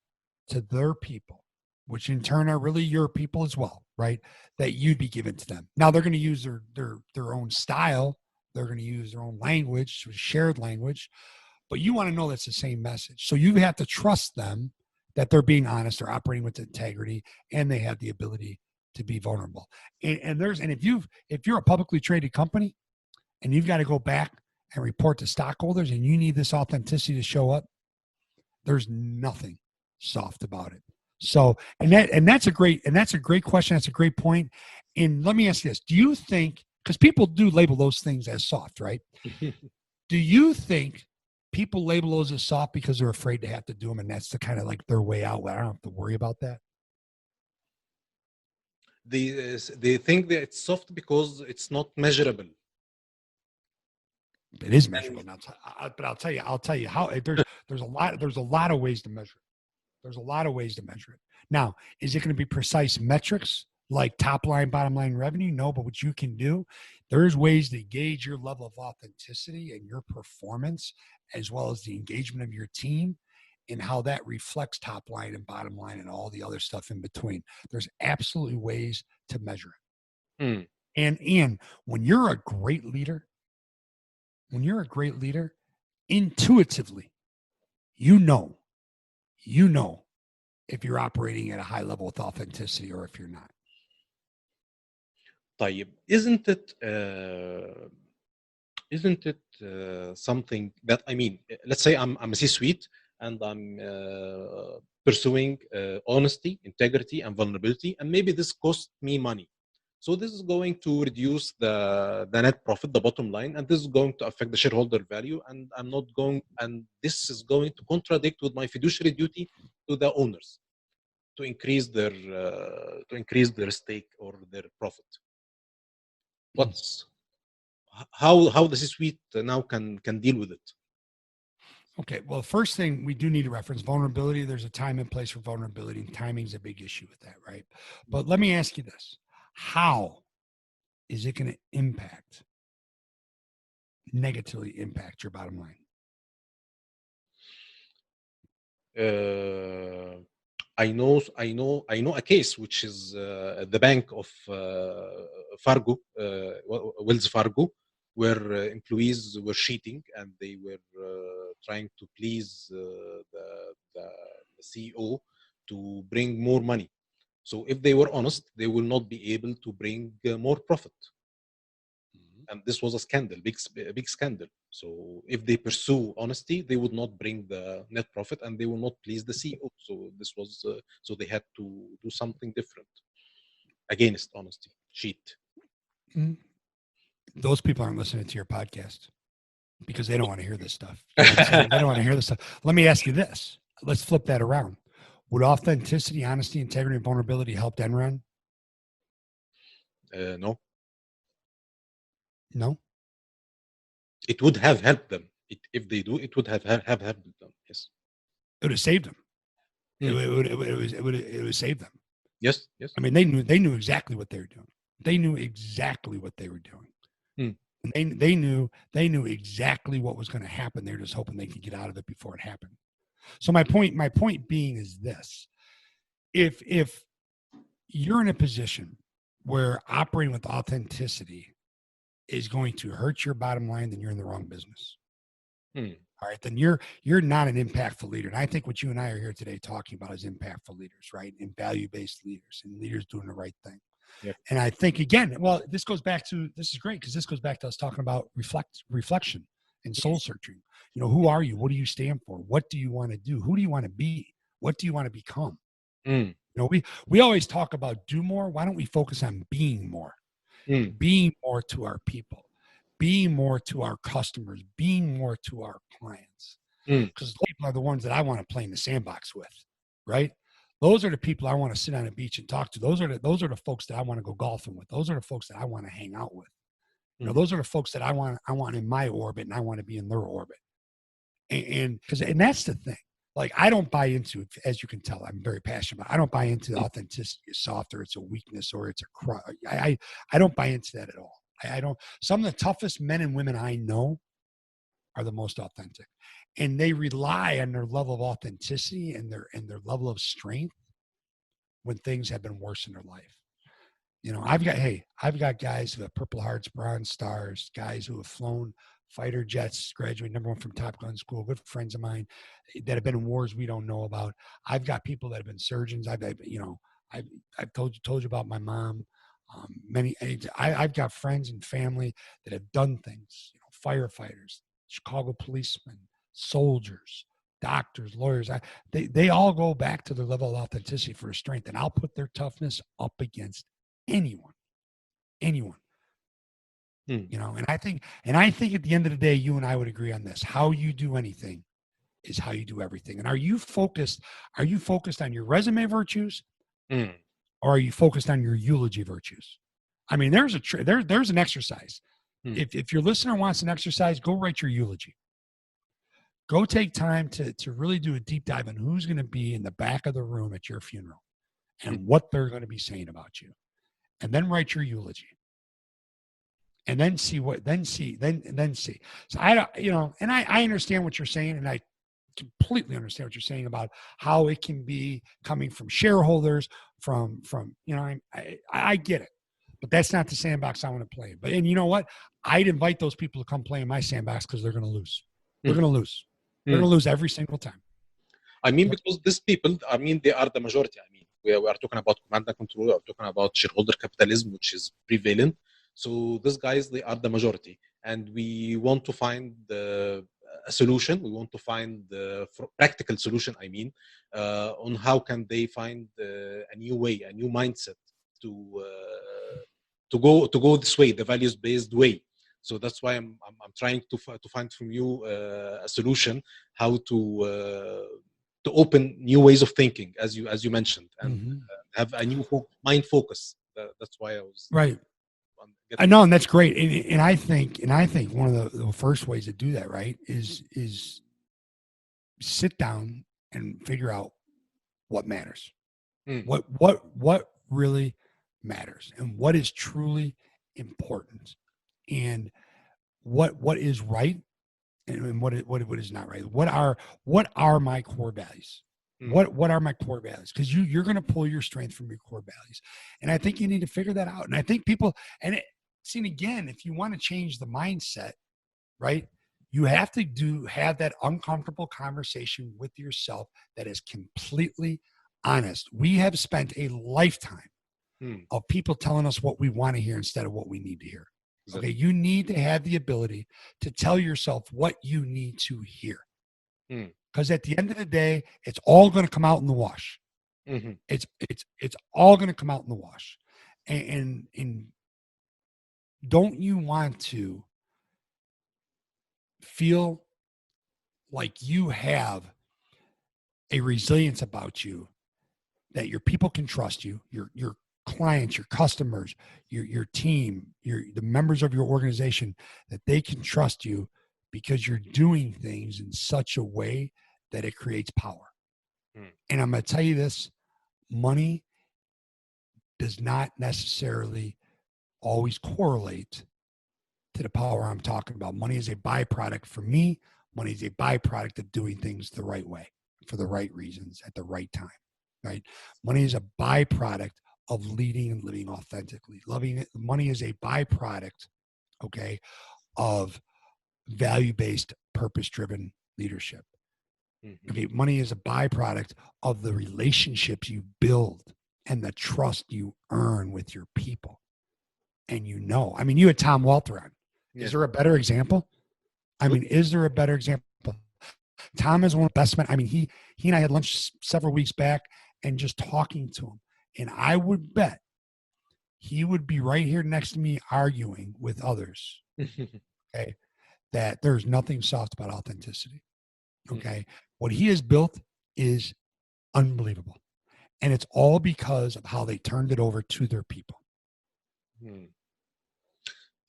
to their people, which in turn are really your people as well, right? That you'd be given to them. Now they're going to use their own style. They're going to use their own language, shared language, but you want to know that's the same message. So you have to trust them that they're being honest, they're operating with integrity, and they have the ability to be vulnerable. And if you're a publicly traded company and you've got to go back and report to stockholders and you need this authenticity to show up, there's nothing soft about it. So, that's a great question. That's a great point. And let me ask you this. Do you think, because people do label those things as soft, right? Do you think people label those as soft because they're afraid to have to do them, and that's the kind of like their way out where I don't have to worry about that? They think that it's soft because it's not measurable. It is measurable now, but I'll tell you how. There's a lot of ways to measure it. There's a lot of ways to measure it. Now, is it going to be precise metrics like top line, bottom line revenue? No, but what you can do, there's ways to gauge your level of authenticity and your performance, as well as the engagement of your team and how that reflects top line and bottom line and all the other stuff in between. There's absolutely ways to measure it. And when you're a great leader, intuitively, you know if you're operating at a high level with authenticity or if you're not. طيب isn't it something that I mean, let's say I'm a C-suite and I'm pursuing honesty, integrity, and vulnerability, and maybe this cost me money. So this is going to reduce the net profit, the bottom line, and this is going to affect the shareholder value. And I'm not going, and this is going to contradict with my fiduciary duty to the owners to increase their stake or their profit. What's how the C-suite now can deal with it? Okay. Well, first thing we do need to reference vulnerability. There's a time and place for vulnerability, and timing is a big issue with that, right? But let me ask you this: how is it going to negatively impact your bottom line? I know a case which is the bank of Fargo, Wells Fargo, where employees were cheating and they were trying to please the CEO to bring more money. So if they were honest, they will not be able to bring more profit. And this was a scandal, big scandal. So if they pursue honesty, they would not bring the net profit and they will not please the CEO. So this was so they had to do something different against honesty, cheat. Those people aren't listening to your podcast because they don't want to hear this stuff. You know what I'm saying? They don't want to hear this stuff. Let me ask you this. Let's flip that around. Would authenticity, honesty, integrity, and vulnerability help Enron? No, No. it would have helped them. If they do, it would have helped them. Yes, It would have saved them. Hmm. It would save them. Yes, yes. I mean, they knew exactly what they were doing. They knew exactly what they were doing. And they knew exactly what was going to happen. They're just hoping they could get out of it before it happened. So my point being is this: if you're in a position where operating with authenticity is going to hurt your bottom line, then you're in the wrong business. All right, then you're not an impactful leader. And I think what you and I are here today talking about is impactful leaders, right? And value-based leaders and leaders doing the right thing. Yep. And I think again, well, this is great because this goes back to us talking about reflection and soul searching. You know, who are you? What do you stand for? What do you want to do? Who do you want to be? What do you want to become? You know, we always talk about do more. Why don't we focus on being more? Being more to our people, being more to our customers, being more to our clients. Because people are the ones that I want to play in the sandbox with, right? Those are the people I want to sit on a beach and talk to. Those are the folks that I want to go golfing with. Those are the folks that I want to hang out with. You know, those are the folks that I want in my orbit, and I want to be in their orbit. And that's the thing. Like, I don't buy into, as you can tell, I'm very passionate about. I don't buy into the authenticity is soft or it's a weakness or it's a crime. I don't buy into that at all. I don't. Some of the toughest men and women I know are the most authentic, and they rely on their level of authenticity and their level of strength when things have been worse in their life. You know, I've got guys who have Purple Hearts, Bronze Stars, guys who have flown fighter jets, graduated #1 from Top Gun school, good friends of mine that have been in wars we don't know about. I've got people that have been surgeons. I've told you about my mom. I've got friends and family that have done things, you know, firefighters, Chicago policemen, soldiers, doctors, lawyers. They all go back to their level of authenticity for strength, and I'll put their toughness up against anyone. You know, and I think at the end of the day, you and I would agree on this: how you do anything is how you do everything. And are you focused on your resume virtues, or are you focused on your eulogy virtues? I mean, there's an exercise. If your listener wants an exercise, go write your eulogy. Go take time to really do a deep dive on who's going to be in the back of the room at your funeral and what they're going to be saying about you. And then write your eulogy. And then see. So I understand what you're saying, and I completely understand what you're saying about how it can be coming from shareholders, from I get it, but that's not the sandbox I want to play in. But and you know what? I'd invite those people to come play in my sandbox because they're going to lose. They're going to lose. They're going to lose every single time. I mean, because these people, I mean, they are the majority. I mean, We are talking about command and control. We are talking about shareholder capitalism, which is prevalent. So these guys, they are the majority, and we want to find a solution. We want to find the practical solution. I mean, on how can they find a new way, a new mindset to go this way, the values based way. So that's why I'm trying to find from you a solution how to open new ways of thinking, as you mentioned, and have a new mind focus. That's why I was right. I know, and that's great. And I think one of the first ways to do that, right, is sit down and figure out what matters, what really matters, and what is truly important, and what is right, and what is not right. What are my core values? What are my core values? Because you're going to pull your strength from your core values, and I think you need to figure that out. And I think people, and see, again, if you want to change the mindset, right, you have to have that uncomfortable conversation with yourself that is completely honest. We have spent a lifetime of people telling us what we want to hear instead of what we need to hear. Okay, you need to have the ability to tell yourself what you need to hear. Because at the end of the day, it's all going to come out in the wash. It's all going to come out in the wash. And don't you want to feel like you have a resilience about you, that your people can trust you, your clients, your customers, your team, the members of your organization, that they can trust you because you're doing things in such a way that it creates power. And I'm going to tell you this, money does not necessarily always correlate to the power I'm talking about. Money is a byproduct for me. Money is a byproduct of doing things the right way, for the right reasons, at the right time, right? Money is a byproduct of leading and living authentically. Money is a byproduct, okay, of value-based, purpose-driven leadership. Okay, money is a byproduct of the relationships you build and the trust you earn with your people. And I mean, you had Tom Walter on. Is there a better example? I mean, is there a better example? Tom is one of the best men. I mean, he and I had lunch several weeks back, and just talking to him. And I would bet he would be right here next to me arguing with others, okay, that there's nothing soft about authenticity. Okay. What he has built is unbelievable. And it's all because of how they turned it over to their people.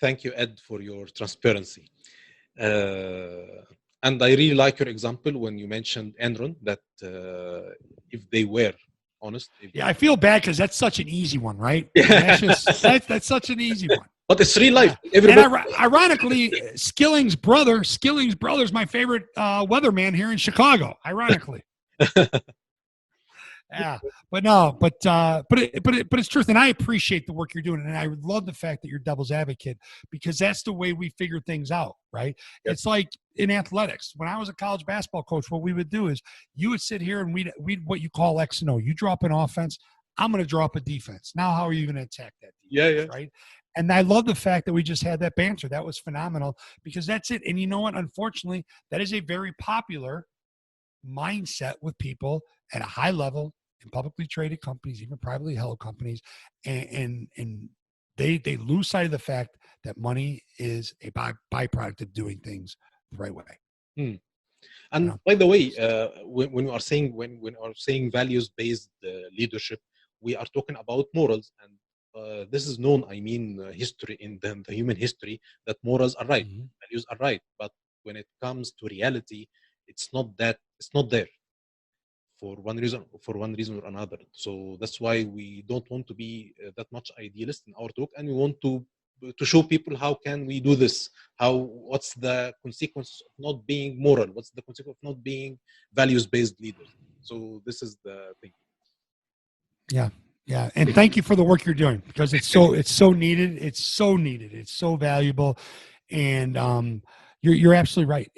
Thank you, Ed, for your transparency. And I really like your example when you mentioned Enron, that if they were honest. I feel bad because that's such an easy one, right? That's such an easy one. But it's real life. And ironically, Skilling's brother is my favorite weatherman here in Chicago. Ironically. Yeah, but it's truth, and I appreciate the work you're doing, and I love the fact that you're devil's advocate, because that's the way we figure things out, right? Yep. It's like in athletics. When I was a college basketball coach, what we would do is you would sit here and we'd what you call X and O. You drop an offense, I'm going to drop a defense. Now, how are you going to attack that defense, right? And I love the fact that we just had that banter. That was phenomenal, because that's it. And you know what? Unfortunately, that is a very popular mindset with people at a high level in publicly traded companies, even privately held companies, and they lose sight of the fact that money is a byproduct of doing things the right way. And by the way, when we are saying values-based leadership, we are talking about morals, and this is known. I mean, history in the human history, that morals are right, values are right, but when it comes to reality, it's not there. For one reason or another. So that's why we don't want to be that much idealist in our talk, and we want to show people how can we do this. What's the consequence of not being moral? What's the consequence of not being values-based leaders? So this is the thing. Yeah, and thank you for the work you're doing, because it's so needed. It's so valuable, and you're absolutely right.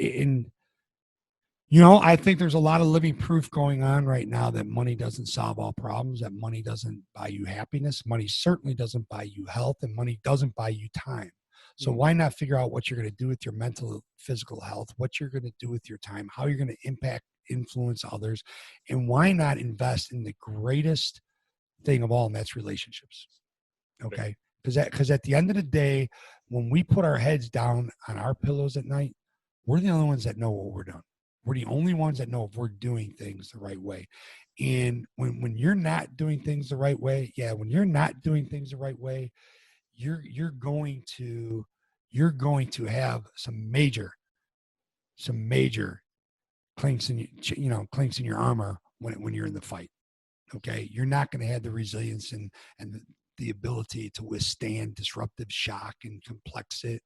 I think there's a lot of living proof going on right now that money doesn't solve all problems, that money doesn't buy you happiness. Money certainly doesn't buy you health, and money doesn't buy you time. So Mm. why not figure out what you're going to do with your mental, physical health, what you're going to do with your time, how you're going to impact, influence others, and why not invest in the greatest thing of all, and that's relationships. Great. Okay. Because at the end of the day, when we put our heads down on our pillows at night, we're the only ones that know what we're doing. We're the only ones that know if we're doing things the right way. And when you're not doing things the right way, when you're not doing things the right way, you're going to have some major clinks in clinks in your armor when you're in the fight. Okay, you're not going to have the resilience and the ability to withstand disruptive shock and complexity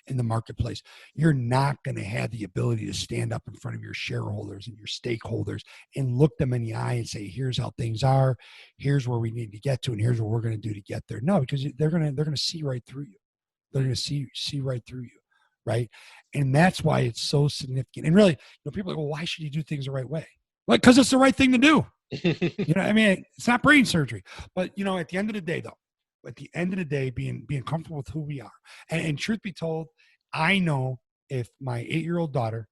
in the marketplace. You're not going to have the ability to stand up in front of your shareholders and your stakeholders and look them in the eye and say, here's how things are, here's where we need to get to, and here's what we're going to do to get there. No, because they're going to see right through you. They're going to see right through you, right? And that's why it's so significant. And really, people are like, well, why should you do things the right way? Like, because it's the right thing to do. It's not brain surgery. But at the end of the day, being comfortable with who we are. And truth be told, I know if my 8-year-old daughter,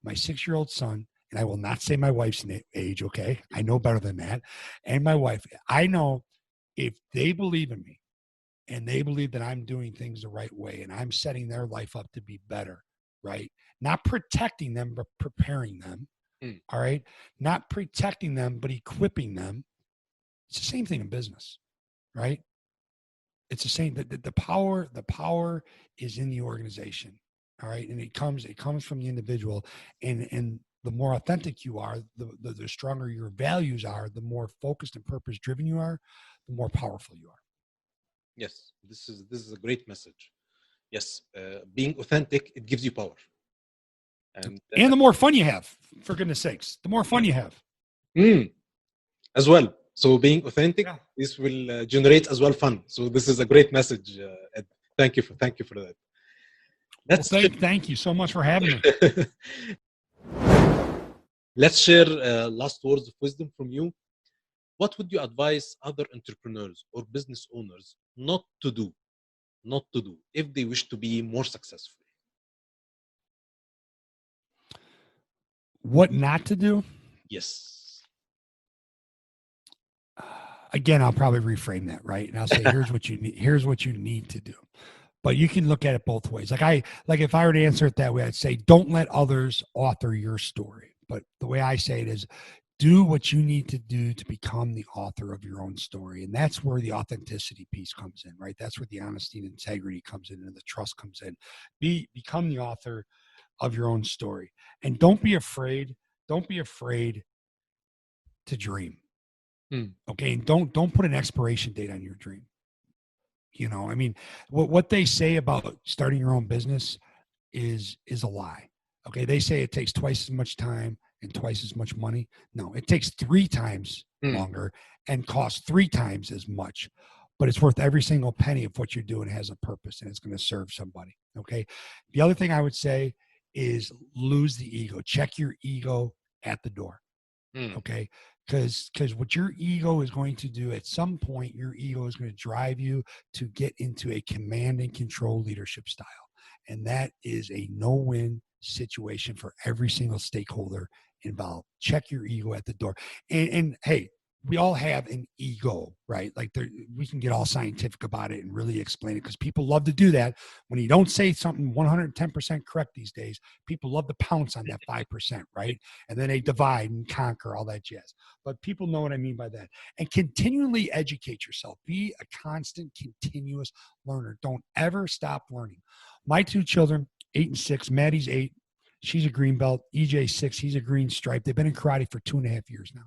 my 6-year-old son, and I will not say my wife's age, okay? I know better than that. And my wife, I know if they believe in me and they believe that I'm doing things the right way and I'm setting their life up to be better, right? Not protecting them, but preparing them. Mm. All right. Not protecting them, but equipping them. It's the same thing in business, right? It's the same. The power is in the organization. All right. And it comes from the individual. And the more authentic you are, the stronger your values are, the more focused and purpose driven you are, the more powerful you are. Yes, this is a great message. Yes, being authentic, it gives you power. And the more fun you have, for goodness sakes, the more fun you have. As well. So being authentic, this will generate as well fun. So this is a great message, Ed. Thank you for that. Thank you so much for having me. Let's share last words of wisdom from you. What would you advise other entrepreneurs or business owners not to do if they wish to be more successful? What not to do? Yes. Again, I'll probably reframe that, right? And I'll say, here's what you need. Here's what you need to do. But you can look at it both ways. Like if I were to answer it that way, I'd say, don't let others author your story. But the way I say it is, do what you need to do to become the author of your own story. And that's where the authenticity piece comes in, right? That's where the honesty and integrity comes in and the trust comes in. Become the author of your own story. And don't be afraid to dream. Okay. And don't put an expiration date on your dream. What they say about starting your own business is a lie. Okay. They say it takes twice as much time and twice as much money. No, it takes 3 times longer and costs 3 times as much, but it's worth every single penny of what you're doing. Has a purpose and it's going to serve somebody. Okay. The other thing I would say is lose the ego. Check your ego at the door. Okay. Because what your ego is going to do at some point, your ego is going to drive you to get into a command and control leadership style. And that is a no-win situation for every single stakeholder involved. Check your ego at the door. And hey, we all have an ego, right? Like we can get all scientific about it and really explain it because people love to do that. When you don't say something 110% correct these days, people love to pounce on that 5%, right? And then they divide and conquer all that jazz. But people know what I mean by that. And continually educate yourself. Be a constant, continuous learner. Don't ever stop learning. My 2 children, 8 and 6, Maddie's 8. She's a green belt. EJ's 6. He's a green stripe. They've been in karate for 2.5 years now.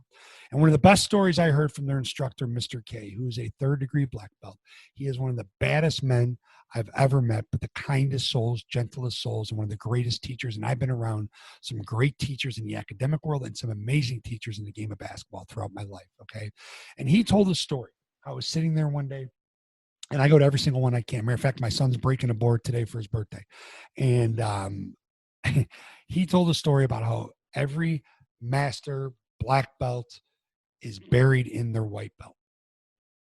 And one of the best stories I heard from their instructor, Mr. K, who is a 3rd-degree black belt. He is one of the baddest men I've ever met, but the kindest souls, gentlest souls, and one of the greatest teachers. And I've been around some great teachers in the academic world and some amazing teachers in the game of basketball throughout my life, okay? And he told a story. I was sitting there one day, and I go to every single one I can. Matter of fact, my son's breaking a board today for his birthday. And he told a story about how every master black belt is buried in their white belt.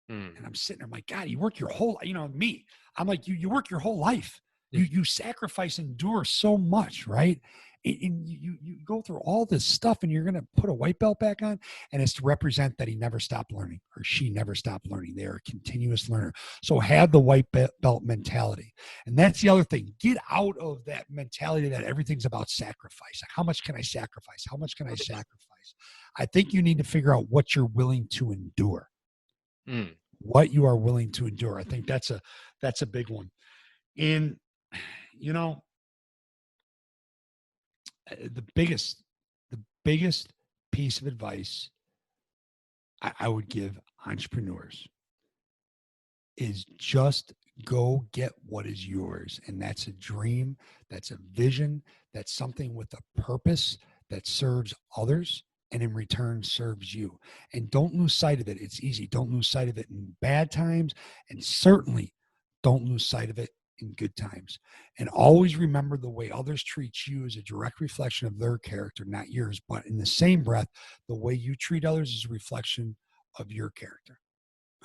And I'm sitting there, my God, you work your whole, me. I'm like, you work your whole life. You sacrifice, endure so much, right? And you go through all this stuff, and you're going to put a white belt back on, and it's to represent that he never stopped learning, or she never stopped learning. They are a continuous learner. So have the white belt mentality. And that's the other thing. Get out of that mentality that everything's about sacrifice. How much can I sacrifice? How much can I sacrifice? I think you need to figure out what you're willing to endure. What you are willing to endure. I think that's a big one. And the biggest piece of advice I would give entrepreneurs is just go get what is yours. And that's a dream, that's a vision, that's something with a purpose that serves others and in return serves you. And don't lose sight of it. It's easy. Don't lose sight of it in bad times, and certainly don't lose sight of it in good times. And always remember the way others treat you is a direct reflection of their character, not yours. But in the same breath, the way you treat others is a reflection of your character.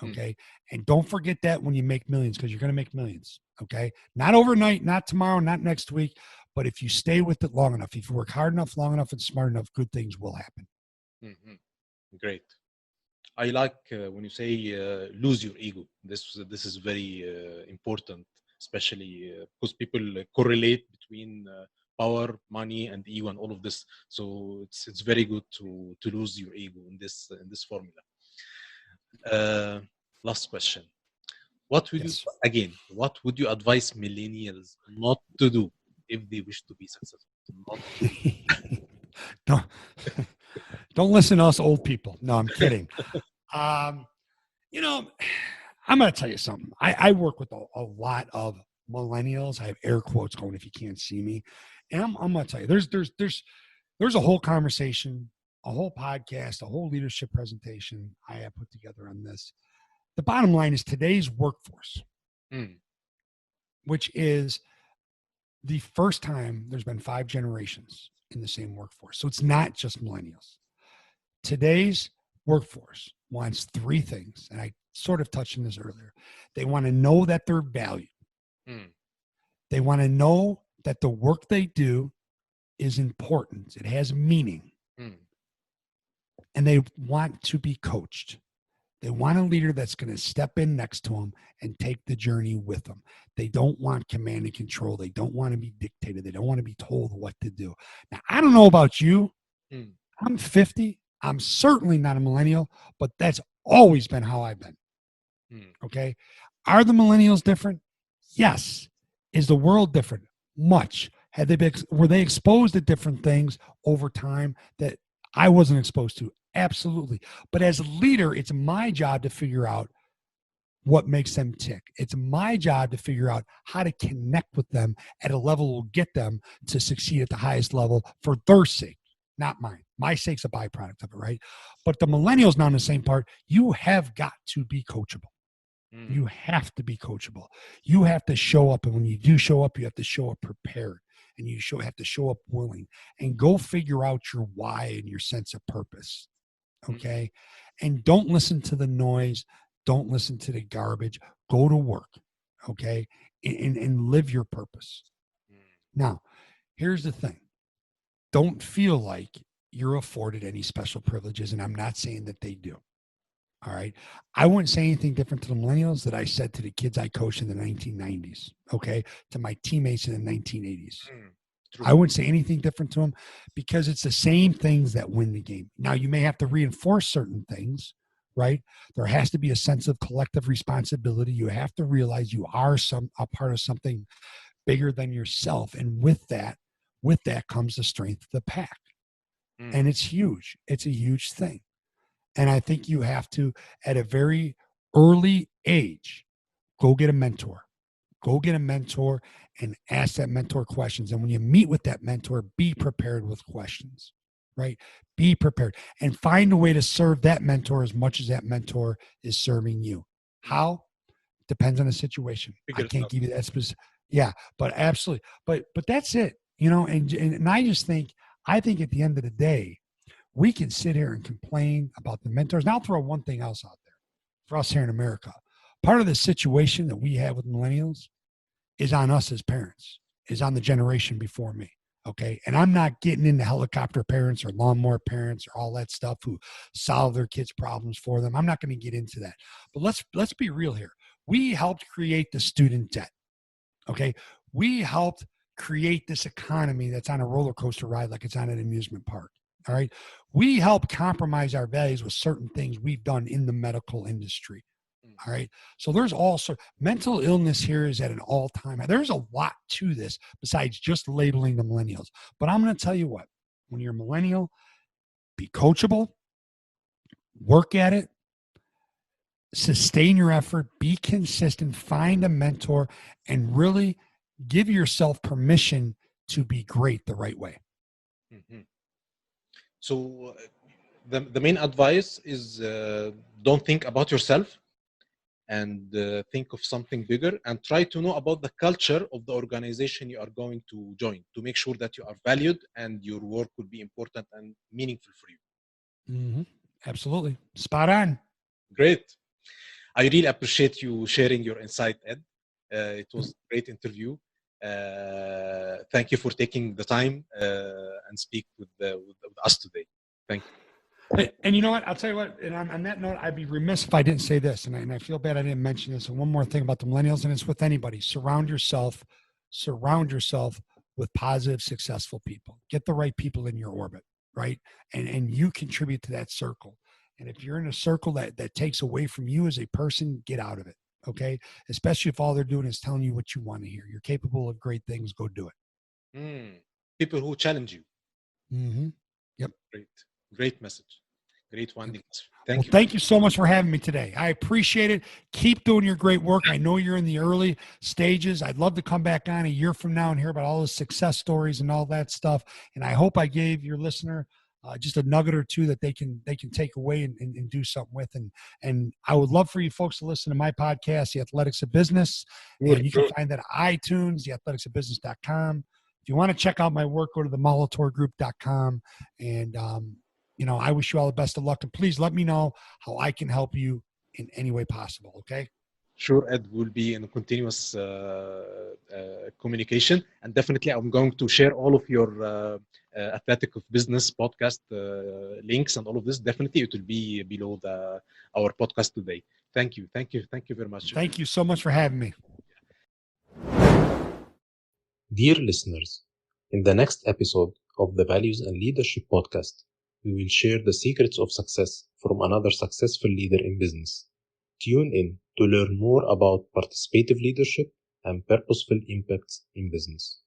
Okay. And don't forget that when you make millions, because you're going to make millions. Okay. Not overnight, not tomorrow, not next week. But if you stay with it long enough, if you work hard enough, long enough, and smart enough, good things will happen. Great. I like when you say lose your ego. This is very important, especially because people correlate between power, money, and ego, and all of this. So it's very good to lose your ego in this formula. Last question. What would you advise millennials not to do if they wish to be successful? Don't listen to us old people. No, I'm kidding. I'm going to tell you something. I work with a lot of millennials. I have air quotes going if you can't see me. And I'm going to tell you, there's a whole conversation, a whole podcast, a whole leadership presentation I have put together on this. The bottom line is today's workforce, which is the first time there's been 5 generations in the same workforce. So it's not just millennials. Today's workforce wants 3 things, and I sort of touched on this earlier. They want to know that they're valued. They want to know that the work they do is important. It has meaning. And they want to be coached. They want a leader that's going to step in next to them and take the journey with them. They don't want command and control. They don't want to be dictated. They don't want to be told what to do. Now, I don't know about you. I'm 50. I'm certainly not a millennial, but that's always been how I've been. Okay. Are the millennials different? Yes. Is the world different? Much. Were they exposed to different things over time that I wasn't exposed to? Absolutely. But as a leader, it's my job to figure out what makes them tick. It's my job to figure out how to connect with them at a level that will get them to succeed at the highest level for their sake, not mine. My sake's a byproduct of it, right? But the millennials now in the same part, you have got to be coachable. You have to be coachable. You have to show up. And when you do show up, you have to show up prepared. And you have to show up willing. And go figure out your why and your sense of purpose. Okay? And don't listen to the noise. Don't listen to the garbage. Go to work. Okay? And live your purpose. Now, here's the thing. Don't feel like you're afforded any special privileges. And I'm not saying that they do. All right. I wouldn't say anything different to the millennials that I said to the kids I coached in the 1990s. Okay. To my teammates in the 1980s. I wouldn't say anything different to them because it's the same things that win the game. Now, you may have to reinforce certain things, right? There has to be a sense of collective responsibility. You have to realize you are a part of something bigger than yourself. And with that comes the strength of the pack. And it's huge. It's a huge thing. And I think you have to, at a very early age, go get a mentor. Go get a mentor and ask that mentor questions. And when you meet with that mentor, be prepared with questions, right? Be prepared and find a way to serve that mentor as much as that mentor is serving you. How? Depends on the situation. I can't give you that specific. Yeah, but absolutely. But that's it. And I think at the end of the day, we can sit here and complain about the mentors. And I'll throw one thing else out there for us here in America. Part of the situation that we have with millennials is on us as parents, is on the generation before me. Okay. And I'm not getting into helicopter parents or lawnmower parents or all that stuff who solve their kids' problems for them. I'm not going to get into that. But let's be real here. We helped create the student debt. Okay. We helped create this economy that's on a roller coaster ride like it's on an amusement park. All right. We help compromise our values with certain things we've done in the medical industry. All right. So there's also mental illness here is at an all-time high. There's a lot to this besides just labeling the millennials. But I'm going to tell you what, when you're a millennial, be coachable, work at it, sustain your effort, be consistent, find a mentor, and really give yourself permission to be great the right way. Mm-hmm. So the main advice is don't think about yourself and think of something bigger, and try to know about the culture of the organization you are going to join to make sure that you are valued and your work will be important and meaningful for you. Mm-hmm. Absolutely. Spot on. Great. I really appreciate you sharing your insight, Ed. It was a great interview. Thank you for taking the time and speak with us today. Thank you. And you know what? I'll tell you what, and on that note, I'd be remiss if I didn't say this, and I feel bad I didn't mention this. And one more thing about the millennials, and it's with anybody. Surround yourself with positive, successful people. Get the right people in your orbit, right? And you contribute to that circle. And if you're in a circle that takes away from you as a person, get out of it, okay? Especially if all they're doing is telling you what you want to hear. You're capable of great things. Go do it. People who challenge you. Mm-hmm. Yep. Great message. Great one. Yep. Thank you. Thank you so much for having me today. I appreciate it. Keep doing your great work. I know you're in the early stages. I'd love to come back on a year from now and hear about all the success stories and all that stuff. And I hope I gave your listener just a nugget or two that they can take away and do something with. And I would love for you folks to listen to my podcast, The Athletics of Business. And you can find that on iTunes, theathleticsofbusiness.com. If you want to check out my work, go to the molitorgroup.com. And, I wish you all the best of luck. And please let me know how I can help you in any way possible. Okay. Sure, Ed, will be in continuous communication. And definitely I'm going to share all of your Athletic of Business podcast links and all of this. Definitely it will be below our podcast today. Thank you very much. Thank you so much for having me. Dear listeners, in the next episode of the Values and Leadership podcast, we will share the secrets of success from another successful leader in business. Tune in to learn more about participative leadership and purposeful impacts in business.